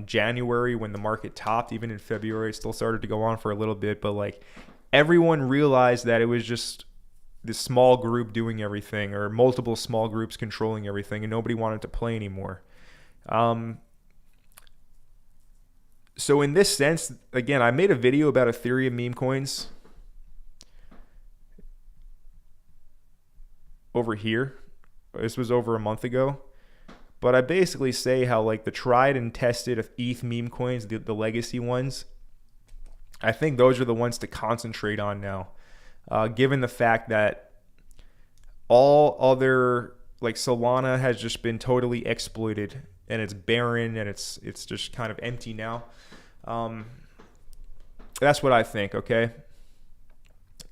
Speaker 1: January when the market topped. Even in February, it still started to go on for a little bit, but like everyone realized that it was just this small group doing everything, or multiple small groups controlling everything, and nobody wanted to play anymore. So in this sense, again, I made a video about Ethereum meme coins over here. This was over a month ago. But I basically say how like the tried and tested ETH meme coins, the legacy ones, I think those are the ones to concentrate on now. Given the fact that all other, like Solana has just been totally exploited and it's barren and it's just kind of empty now. That's what I think, okay?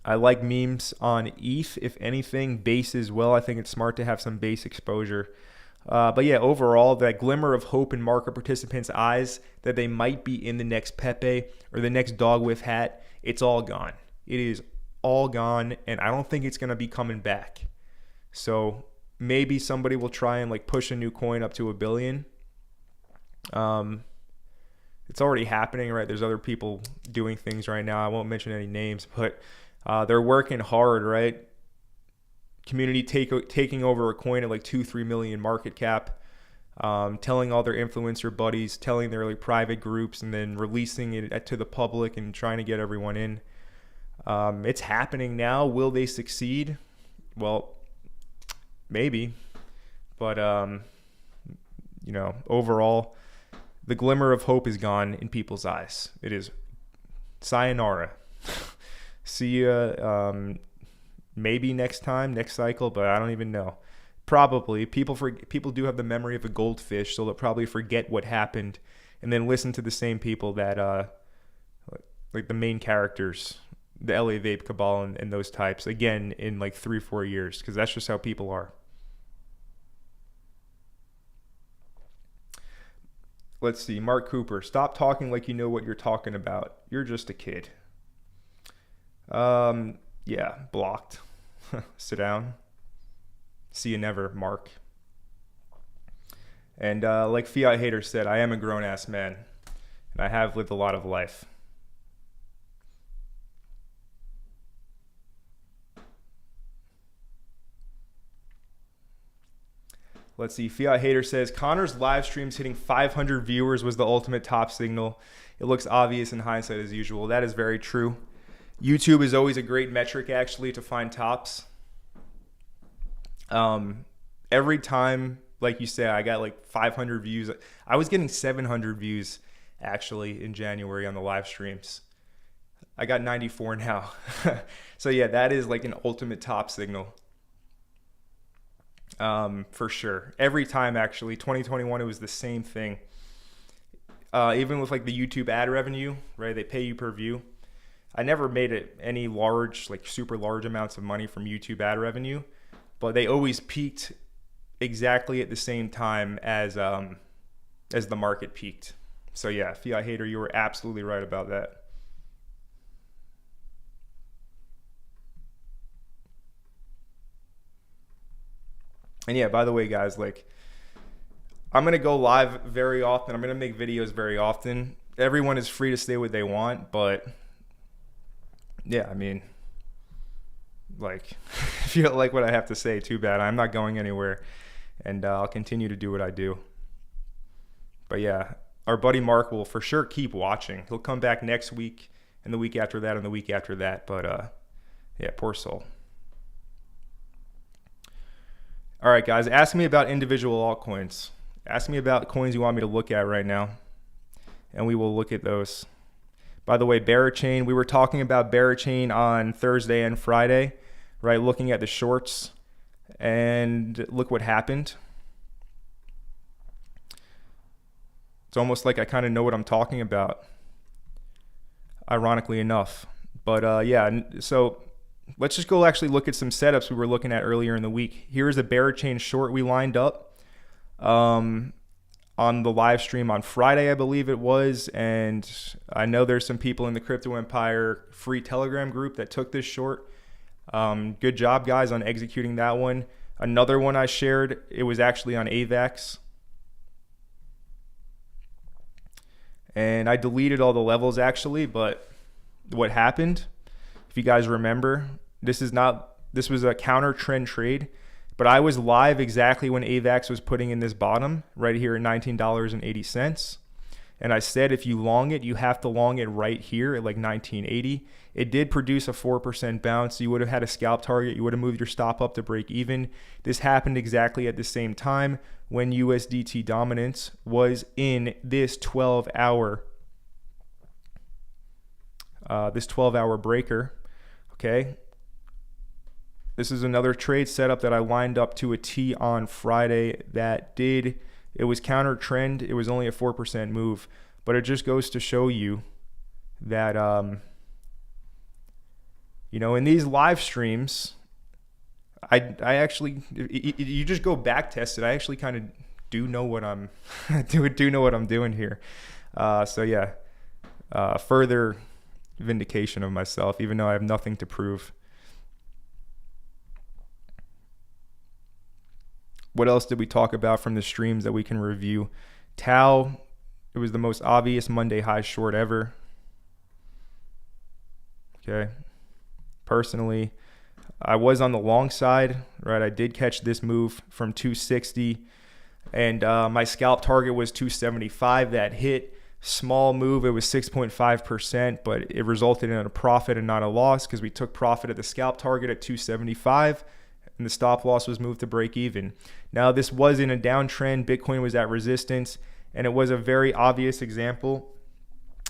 Speaker 1: I like memes on ETH, if anything. Base as well. I think it's smart to have some base exposure. But yeah, overall, that glimmer of hope in market participants' eyes that they might be in the next Pepe or the next dog with hat, it's all gone. It is all gone, and I don't think it's going to be coming back. So maybe somebody will try and like push a new coin up to 1 billion. It's already happening, right? There's other people doing things right now. I won't mention any names, but they're working hard, right? Community taking over a coin at like 2-3 million market cap, telling all their influencer buddies, telling their like private groups, and then releasing it to the public and trying to get everyone in. It's happening now. Will they succeed? Well, maybe, but you know, overall, the glimmer of hope is gone in people's eyes. It is sayonara. See ya. Maybe next time, next cycle, but I don't even know. Probably people do have the memory of a goldfish, so they'll probably forget what happened, and then listen to the same people that like the main characters, the LA Vape Cabal and those types again in like 3-4 years, because that's just how people are. Let's see, Mark Cooper, stop talking like you know what you're talking about. You're just a kid. Yeah, blocked. Sit down. See you never, Mark. And like Fiat Hater said, I am a grown-ass man, and I have lived a lot of life. Let's see. Fiat Hater says, Connor's live streams hitting 500 viewers was the ultimate top signal. It looks obvious in hindsight as usual. That is very true. YouTube is always a great metric, actually, to find tops. Every time, like you say, I got like 500 views. I was getting 700 views, actually, in January on the live streams. I got 94 now. So, yeah, that is like an ultimate top signal. For sure. Every time, actually. 2021, it was the same thing. Even with like the YouTube ad revenue, right? They pay you per view. I never made it any large, like super large amounts of money from YouTube ad revenue, but they always peaked exactly at the same time as the market peaked. So yeah, Fiat Hater, you were absolutely right about that. And yeah, by the way, guys, like, I'm going to go live very often. I'm going to make videos very often. Everyone is free to say what they want, but yeah, I mean, like, if you don't like what I have to say, too bad. I'm not going anywhere, and I'll continue to do what I do. But yeah, our buddy Mark will for sure keep watching. He'll come back next week, and the week after that, and the week after that. But yeah, poor soul. All right, guys, ask me about individual altcoins. Ask me about coins you want me to look at right now, and we will look at those. By the way, Barachain, we were talking about Barachain on Thursday and Friday, right? Looking at the shorts, and look what happened. It's almost like I kind of know what I'm talking about, ironically enough. But yeah, so let's just go actually look at some setups we were looking at earlier in the week. Here's a Barachain short we lined up on the live stream on Friday, I believe it was. And I know there's some people in the Crypto Empire free Telegram group that took this short. Good job, guys, on executing that one. Another one I shared, it was actually on AVAX. And I deleted all the levels, actually, but what happened, if you guys remember, this was a counter trend trade, but I was live exactly when AVAX was putting in this bottom right here at $19.80. And I said, if you long it, you have to long it right here at like 1980. It did produce a 4% bounce. You would have had a scalp target. You would have moved your stop up to break even. This happened exactly at the same time when USDT dominance was in this 12-hour breaker. Okay. This is another trade setup that I lined up to a T on Friday it was counter trend. It was only a 4% move, but it just goes to show you that, in these live streams, I actually, you just go back test it. I actually kind of do know what I'm doing here. So yeah, further vindication of myself, even though I have nothing to prove. What else did we talk about from the streams that we can review? Tau, it was the most obvious Monday high short ever. Okay. Personally, I was on the long side, right? I did catch this move from 260, and my scalp target was 275. That hit. Small move. It was 6.5%, but it resulted in a profit and not a loss because we took profit at the scalp target at 275. And the stop loss was moved to break even. Now, this was in a downtrend. Bitcoin was at resistance, and it was a very obvious example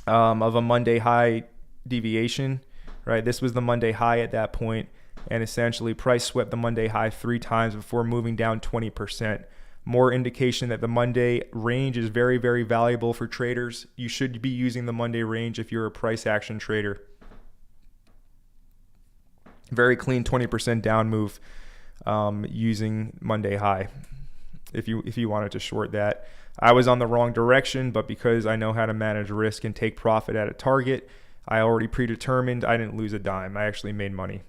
Speaker 1: of a Monday high deviation, right? This was the Monday high at that point, and essentially price swept the Monday high 3 times before moving down 20%. More indication that the Monday range is very, very valuable for traders. You should be using the Monday range if you're a price action trader. Very clean 20% down move. Using Monday high if you wanted to short that. I was on the wrong direction, but because I know how to manage risk and take profit at a target, I already predetermined. I didn't lose a dime. I actually made money.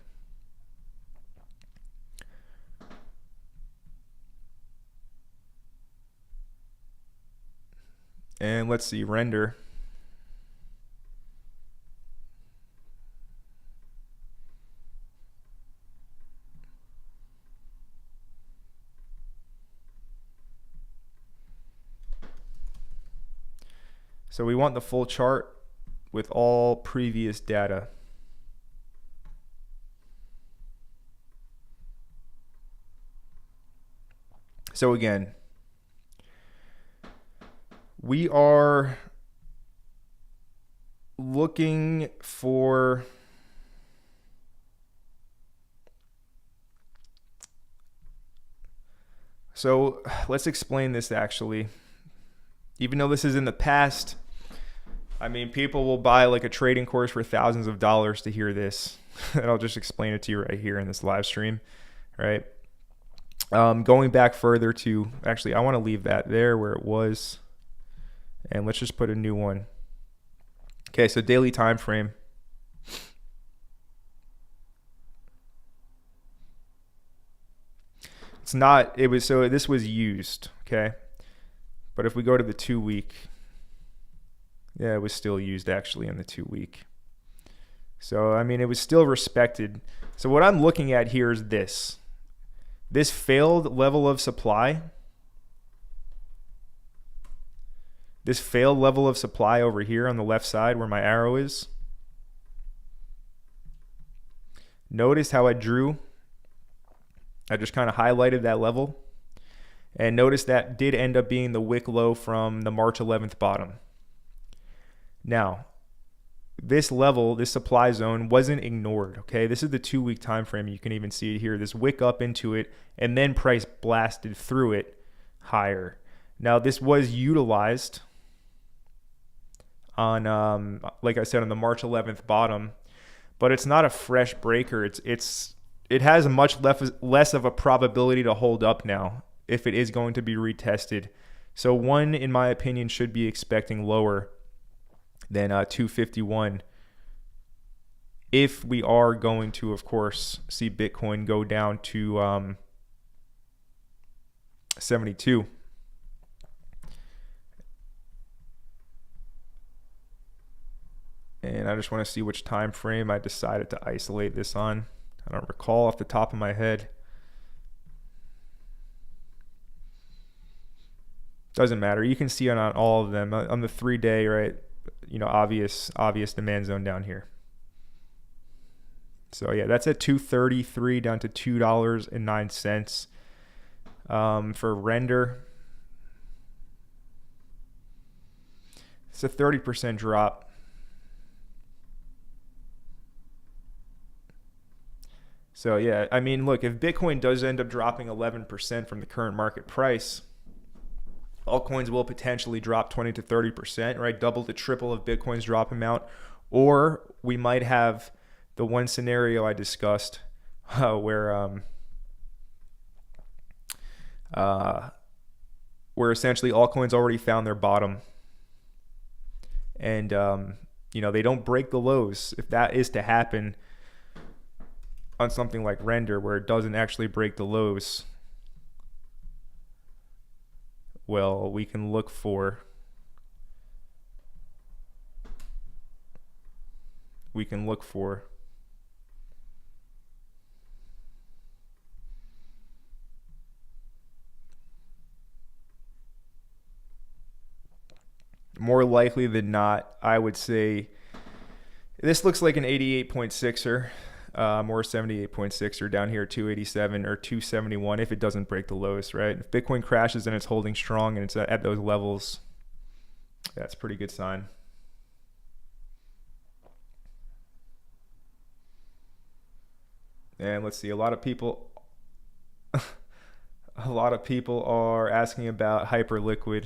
Speaker 1: And let's see, render. So we want the full chart with all previous data. So again, we are looking for so let's explain this actually. Even though this is in the past, I mean, people will buy like a trading course for thousands of dollars to hear this. And I'll just explain it to you right here in this live stream, right? Going back further to, actually, I want to leave that there where it was. And let's just put a new one. Okay, so daily time frame. It's not, it was, so this was used, okay? But if we go to the 2 week, yeah, it was still used actually in the 2 week. So, I mean, it was still respected. So what I'm looking at here is this. This failed level of supply. This failed level of supply over here on the left side where my arrow is. Notice how I just kind of highlighted that level. And notice that did end up being the wick low from the March 11th bottom. Now, this level, this supply zone wasn't ignored, okay? This is the 2 week time frame. You can even see it here. This wick up into it and then price blasted through it higher. Now, this was utilized on, like I said, on the March 11th bottom, but it's not a fresh breaker. It has a much less of a probability to hold up now if it is going to be retested. So one, in my opinion, should be expecting lower than 251 if we are going to, of course, see Bitcoin go down to 72. And I just want to see which time frame I decided to isolate this on. I don't recall off the top of my head. Doesn't matter. You can see on all of them on the 3 day, right? You know, obvious demand zone down here. So yeah, that's at 233 down to $2.09 for render. It's a 30% drop. So yeah, I mean, look, if Bitcoin does end up dropping 11% from the current market price, altcoins will potentially drop 20 to 30%, right? Double to triple of Bitcoin's drop amount. Or we might have the one scenario I discussed where essentially altcoins already found their bottom. And, you know, they don't break the lows. If that is to happen on something like render where it doesn't actually break the lows, well, we can look for more likely than not, I would say this looks like an 88.6er or 78.6er down here, 287 or 271 if it doesn't break the lows, right? If Bitcoin crashes and it's holding strong and it's at those levels, that's a pretty good sign. And let's see, a lot of people are asking about Hyperliquid.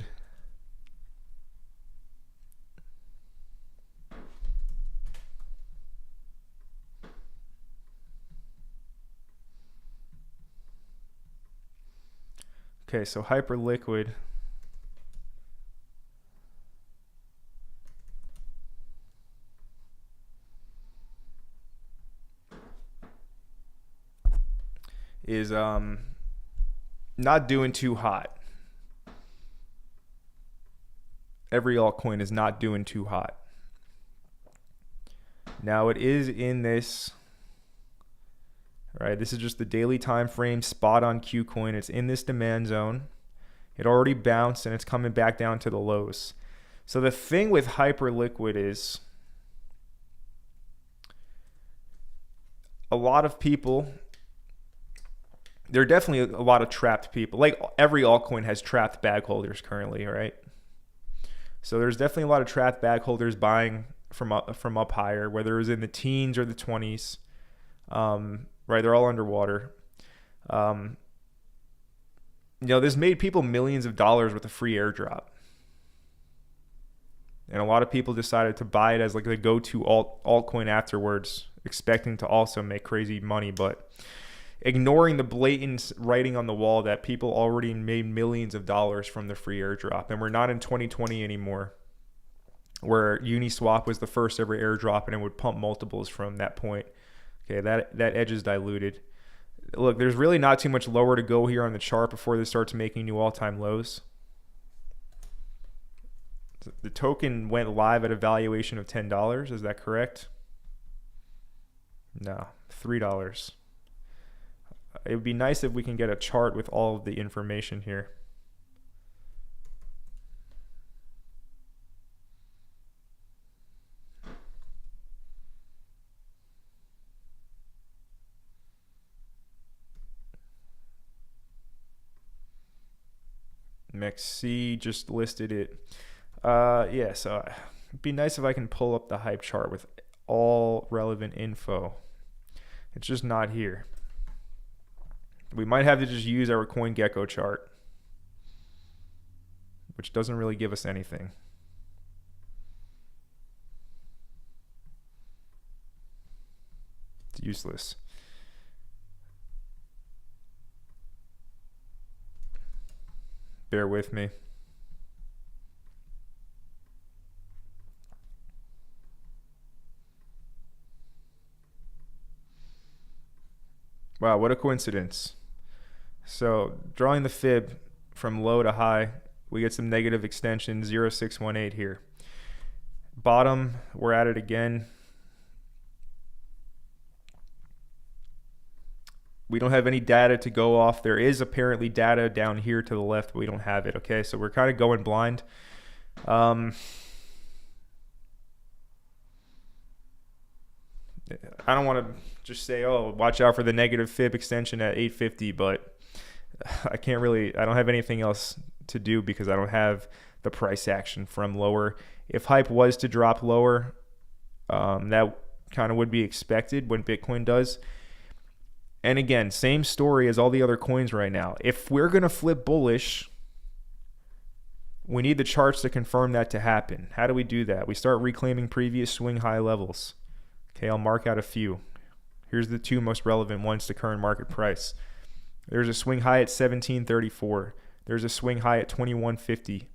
Speaker 1: Okay, so Hyperliquid is not doing too hot. Every altcoin is not doing too hot. Now it is in this, right? This is just the daily time frame spot on Qcoin. It's in this demand zone. It already bounced and it's coming back down to the lows. So the thing with Hyperliquid is a lot of people, there are definitely a lot of trapped people. Like every altcoin has trapped bag holders currently, right? So there's definitely a lot of trapped bag holders buying from up higher, whether it was in the teens or the 20s. Right, they're all underwater. This made people millions of dollars with a free airdrop. And a lot of people decided to buy it as like the go-to altcoin afterwards, expecting to also make crazy money, but ignoring the blatant writing on the wall that people already made millions of dollars from the free airdrop. And we're not in 2020 anymore, where Uniswap was the first ever airdrop and it would pump multiples from that point. Okay, that edge is diluted. Look, there's really not too much lower to go here on the chart before this starts making new all-time lows. The token went live at a valuation of $10. Is that correct? No, $3. It would be nice if we can get a chart with all of the information here. MEXC just listed it. Yeah, so it'd be nice if I can pull up the hype chart with all relevant info. It's just not here. We might have to just use our CoinGecko chart, which doesn't really give us anything. It's useless. Bear with me. Wow, what a coincidence. So drawing the fib from low to high, we get some negative extension, 0.618 here. Bottom, we're at it again. We don't have any data to go off. There is apparently data down here to the left, but we don't have it. Okay, so we're kind of going blind. I don't want to just say, oh, watch out for the negative fib extension at 850, but I don't have anything else to do because I don't have the price action from lower. If hype was to drop lower, that kind of would be expected when Bitcoin does. And again, same story as all the other coins right now. If we're going to flip bullish, we need the charts to confirm that to happen. How do we do that? We start reclaiming previous swing high levels. Okay, I'll mark out a few. Here's the two most relevant ones to current market price. There's a swing high at 1734. There's a swing high at 2150.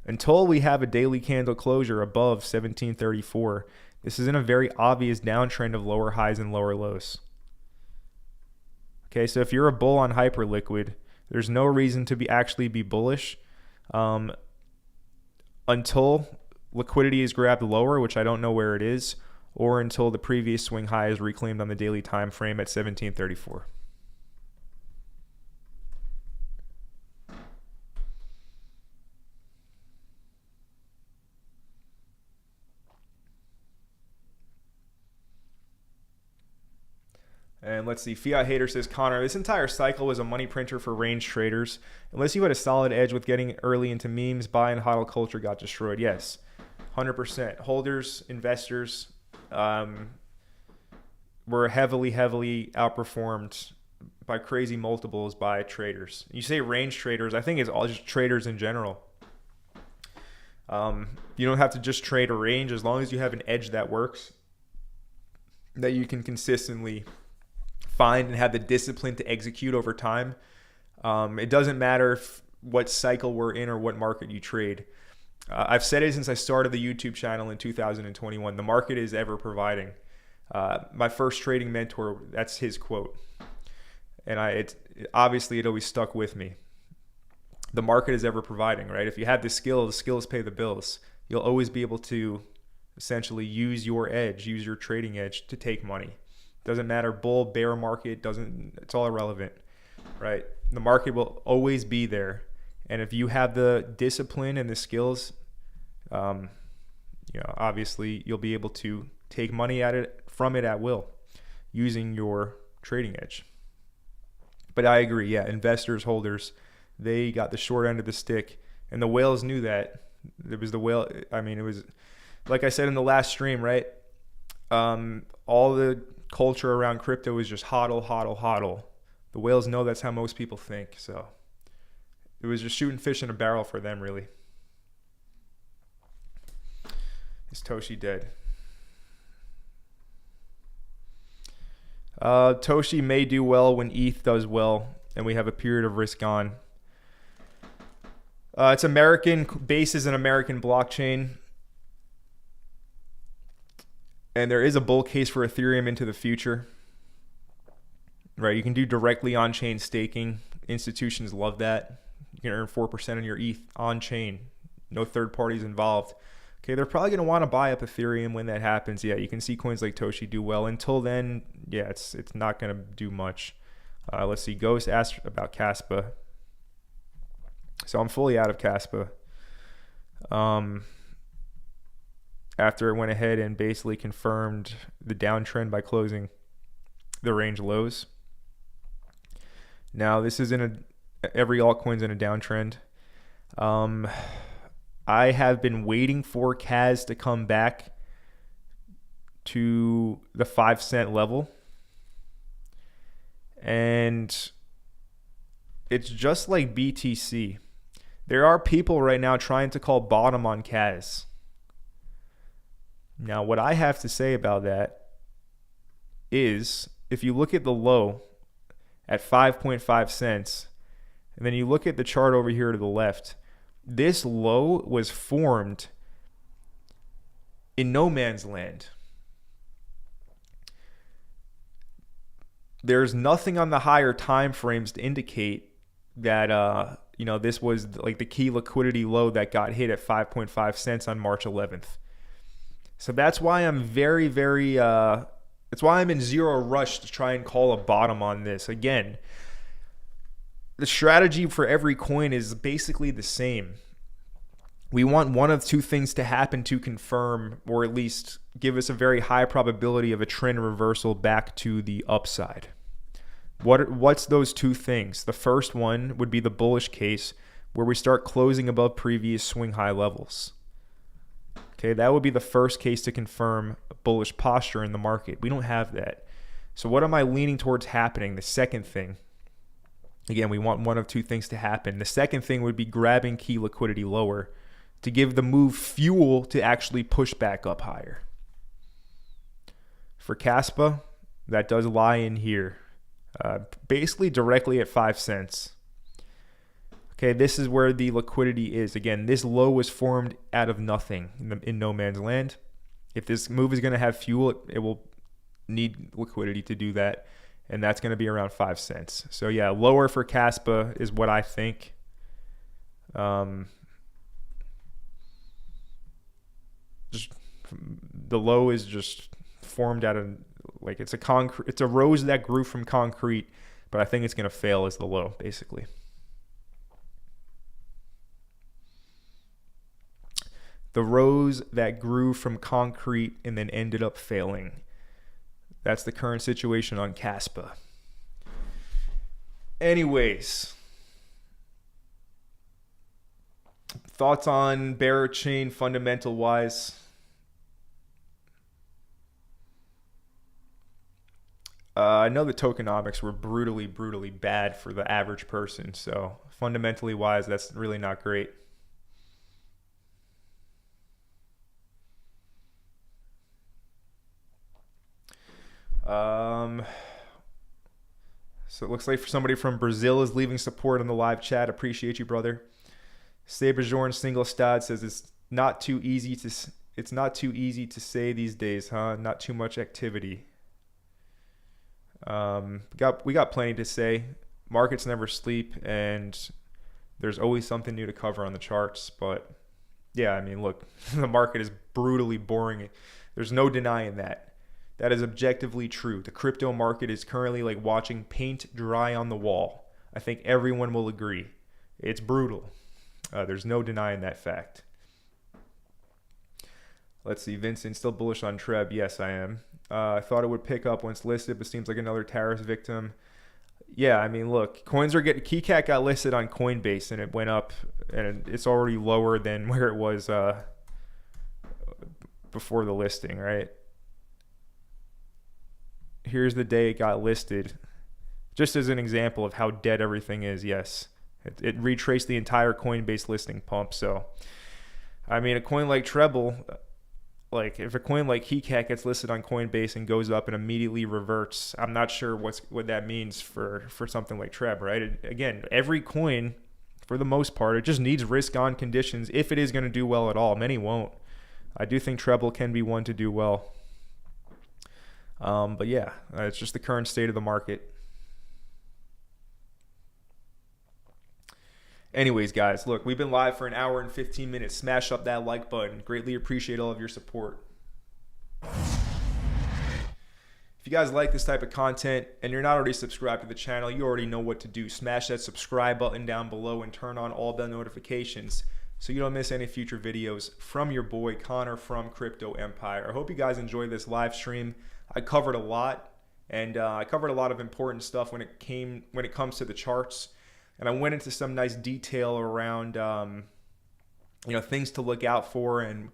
Speaker 1: Until we have a daily candle closure above 1734, this is in a very obvious downtrend of lower highs and lower lows. Okay, so if you're a bull on Hyperliquid, there's no reason to actually be bullish until liquidity is grabbed lower, which I don't know where it is, or until the previous swing high is reclaimed on the daily time frame at 1734. And let's see, Fiat Hater says, Connor, this entire cycle was a money printer for range traders. Unless you had a solid edge with getting early into memes, buy and hodl culture got destroyed. Yes, 100%. Holders, investors were heavily outperformed by crazy multiples by traders. You say range traders, I think it's all just traders in general. You don't have to just trade a range as long as you have an edge that works, that you can consistently find and have the discipline to execute over time. It doesn't matter what cycle we're in or what market you trade. I've said it since I started the YouTube channel in 2021. The market is ever providing. My first trading mentor, that's his quote. And it always stuck with me. The market is ever providing, right? If you have the skills pay the bills. You'll always be able to essentially use your edge, use your trading edge to take money. Doesn't matter, bull, bear market, it's all irrelevant, right? The market will always be there. And if you have the discipline and the skills, obviously you'll be able to take money from it at will using your trading edge. But I agree, yeah, investors, holders, they got the short end of the stick, and the whales knew that. It was the whale. I mean, it was like I said in the last stream, right? All the culture around crypto is just hodl, hodl, hodl. The whales know that's how most people think. So it was just shooting fish in a barrel for them, really. Is Toshi dead? Toshi may do well when ETH does well, and we have a period of risk on. It's American, Base is an American blockchain. And there is a bull case for Ethereum into the future. Right, you can do directly on-chain staking. Institutions love that. You can earn 4% on your ETH on-chain. No third parties involved. Okay, they're probably going to want to buy up Ethereum when that happens. Yeah, you can see coins like Toshi do well. Until then, yeah, it's not going to do much. Let's see. Ghost asked about Kaspa. So I'm fully out of Kaspa. After it went ahead and basically confirmed the downtrend by closing the range lows. Now, this is every altcoin's in a downtrend. I have been waiting for CAS to come back to the 5-cent level. And it's just like BTC. There are people right now trying to call bottom on CAS. Now, what I have to say about that is if you look at the low at 5.5 cents, and then you look at the chart over here to the left, this low was formed in no man's land. There's nothing on the higher time frames to indicate that this was like the key liquidity low that got hit at 5.5 cents on March 11th. So that's why I'm very, very that's why I'm in zero rush to try and call a bottom on this. Again, the strategy for every coin is basically the same. We want one of two things to happen to confirm, or at least give us a very high probability of a trend reversal back to the upside. What's those two things? The first one would be the bullish case, where we start closing above previous swing high levels. Okay, that would be the first case to confirm a bullish posture in the market. We don't have that. So what am I leaning towards happening? The second thing. Again, we want one of two things to happen. The second thing would be grabbing key liquidity lower to give the move fuel to actually push back up higher. For Kaspa, that does lie in here. Basically directly at 5 cents. Okay, this is where the liquidity is. Again, this low was formed out of nothing in no man's land. If this move is going to have fuel, it will need liquidity to do that. And that's going to be around 5 cents. So yeah, lower for Kaspa is what I think. Just the low is just formed out of like it's a rose that grew from concrete, but I think it's going to fail as the low, basically. The rose that grew from concrete and then ended up failing. That's the current situation on Kaspa. Anyways, thoughts on bearer chain fundamental wise? I know the tokenomics were brutally, brutally bad for the average person. So fundamentally wise, that's really not great. So it looks like somebody from Brazil is leaving support on the live chat. Appreciate you, brother. Saberjorn Singlestad says it's not too easy to say these days, huh? Not too much activity. We got plenty to say. Markets never sleep, and there's always something new to cover on the charts. But yeah, I mean, look, the market is brutally boring. There's no denying that. That is objectively true. The crypto market is currently like watching paint dry on the wall. I think everyone will agree. It's brutal. There's no denying that fact. Let's see, Vincent, still bullish on Treb? Yes, I am. I thought it would pick up once listed, but seems like another tariff victim. Yeah, I mean, look, coins are getting, KeyCat got listed on Coinbase and it went up, and it's already lower than where it was before the listing, right? Here's the day it got listed, just as an example of how dead everything is. Yes, it retraced the entire Coinbase listing pump. So, I mean, a coin like Treble, like if a coin like KeyCat gets listed on Coinbase and goes up and immediately reverts, I'm not sure what that means for something like Treb, right? Again, every coin, for the most part, it just needs risk-on conditions if it is going to do well at all. Many won't. I do think Treble can be one to do well. But yeah, it's just the current state of the market. Anyways, guys, look, we've been live for an hour and 15 minutes. Smash up that like button. Greatly appreciate all of your support. If you guys like this type of content and you're not already subscribed to the channel, you already know what to do. Smash that subscribe button down below and turn on all bell notifications so you don't miss any future videos from your boy Connor from Crypto Empire. I hope you guys enjoyed this live stream. I covered a lot, and I covered a lot of important stuff when it comes to the charts. And I went into some nice detail around, things to look out for and,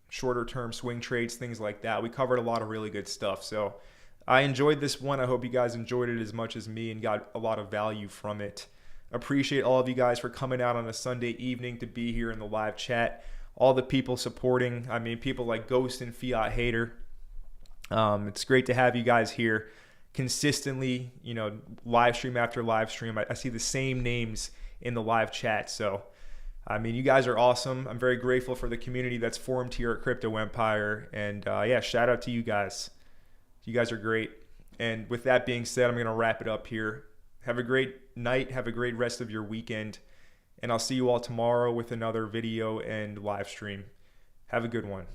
Speaker 1: shorter term swing trades, things like that. We covered a lot of really good stuff. So I enjoyed this one. I hope you guys enjoyed it as much as me and got a lot of value from it. Appreciate all of you guys for coming out on a Sunday evening to be here in the live chat. All the people supporting, I mean, people like Ghost and Fiat Hater. It's great to have you guys here consistently, live stream after live stream. I see the same names in the live chat. So, I mean, you guys are awesome. I'm very grateful for the community that's formed here at Crypto Empire. And shout out to you guys. You guys are great. And with that being said, I'm going to wrap it up here. Have a great night. Have a great rest of your weekend. And I'll see you all tomorrow with another video and live stream. Have a good one.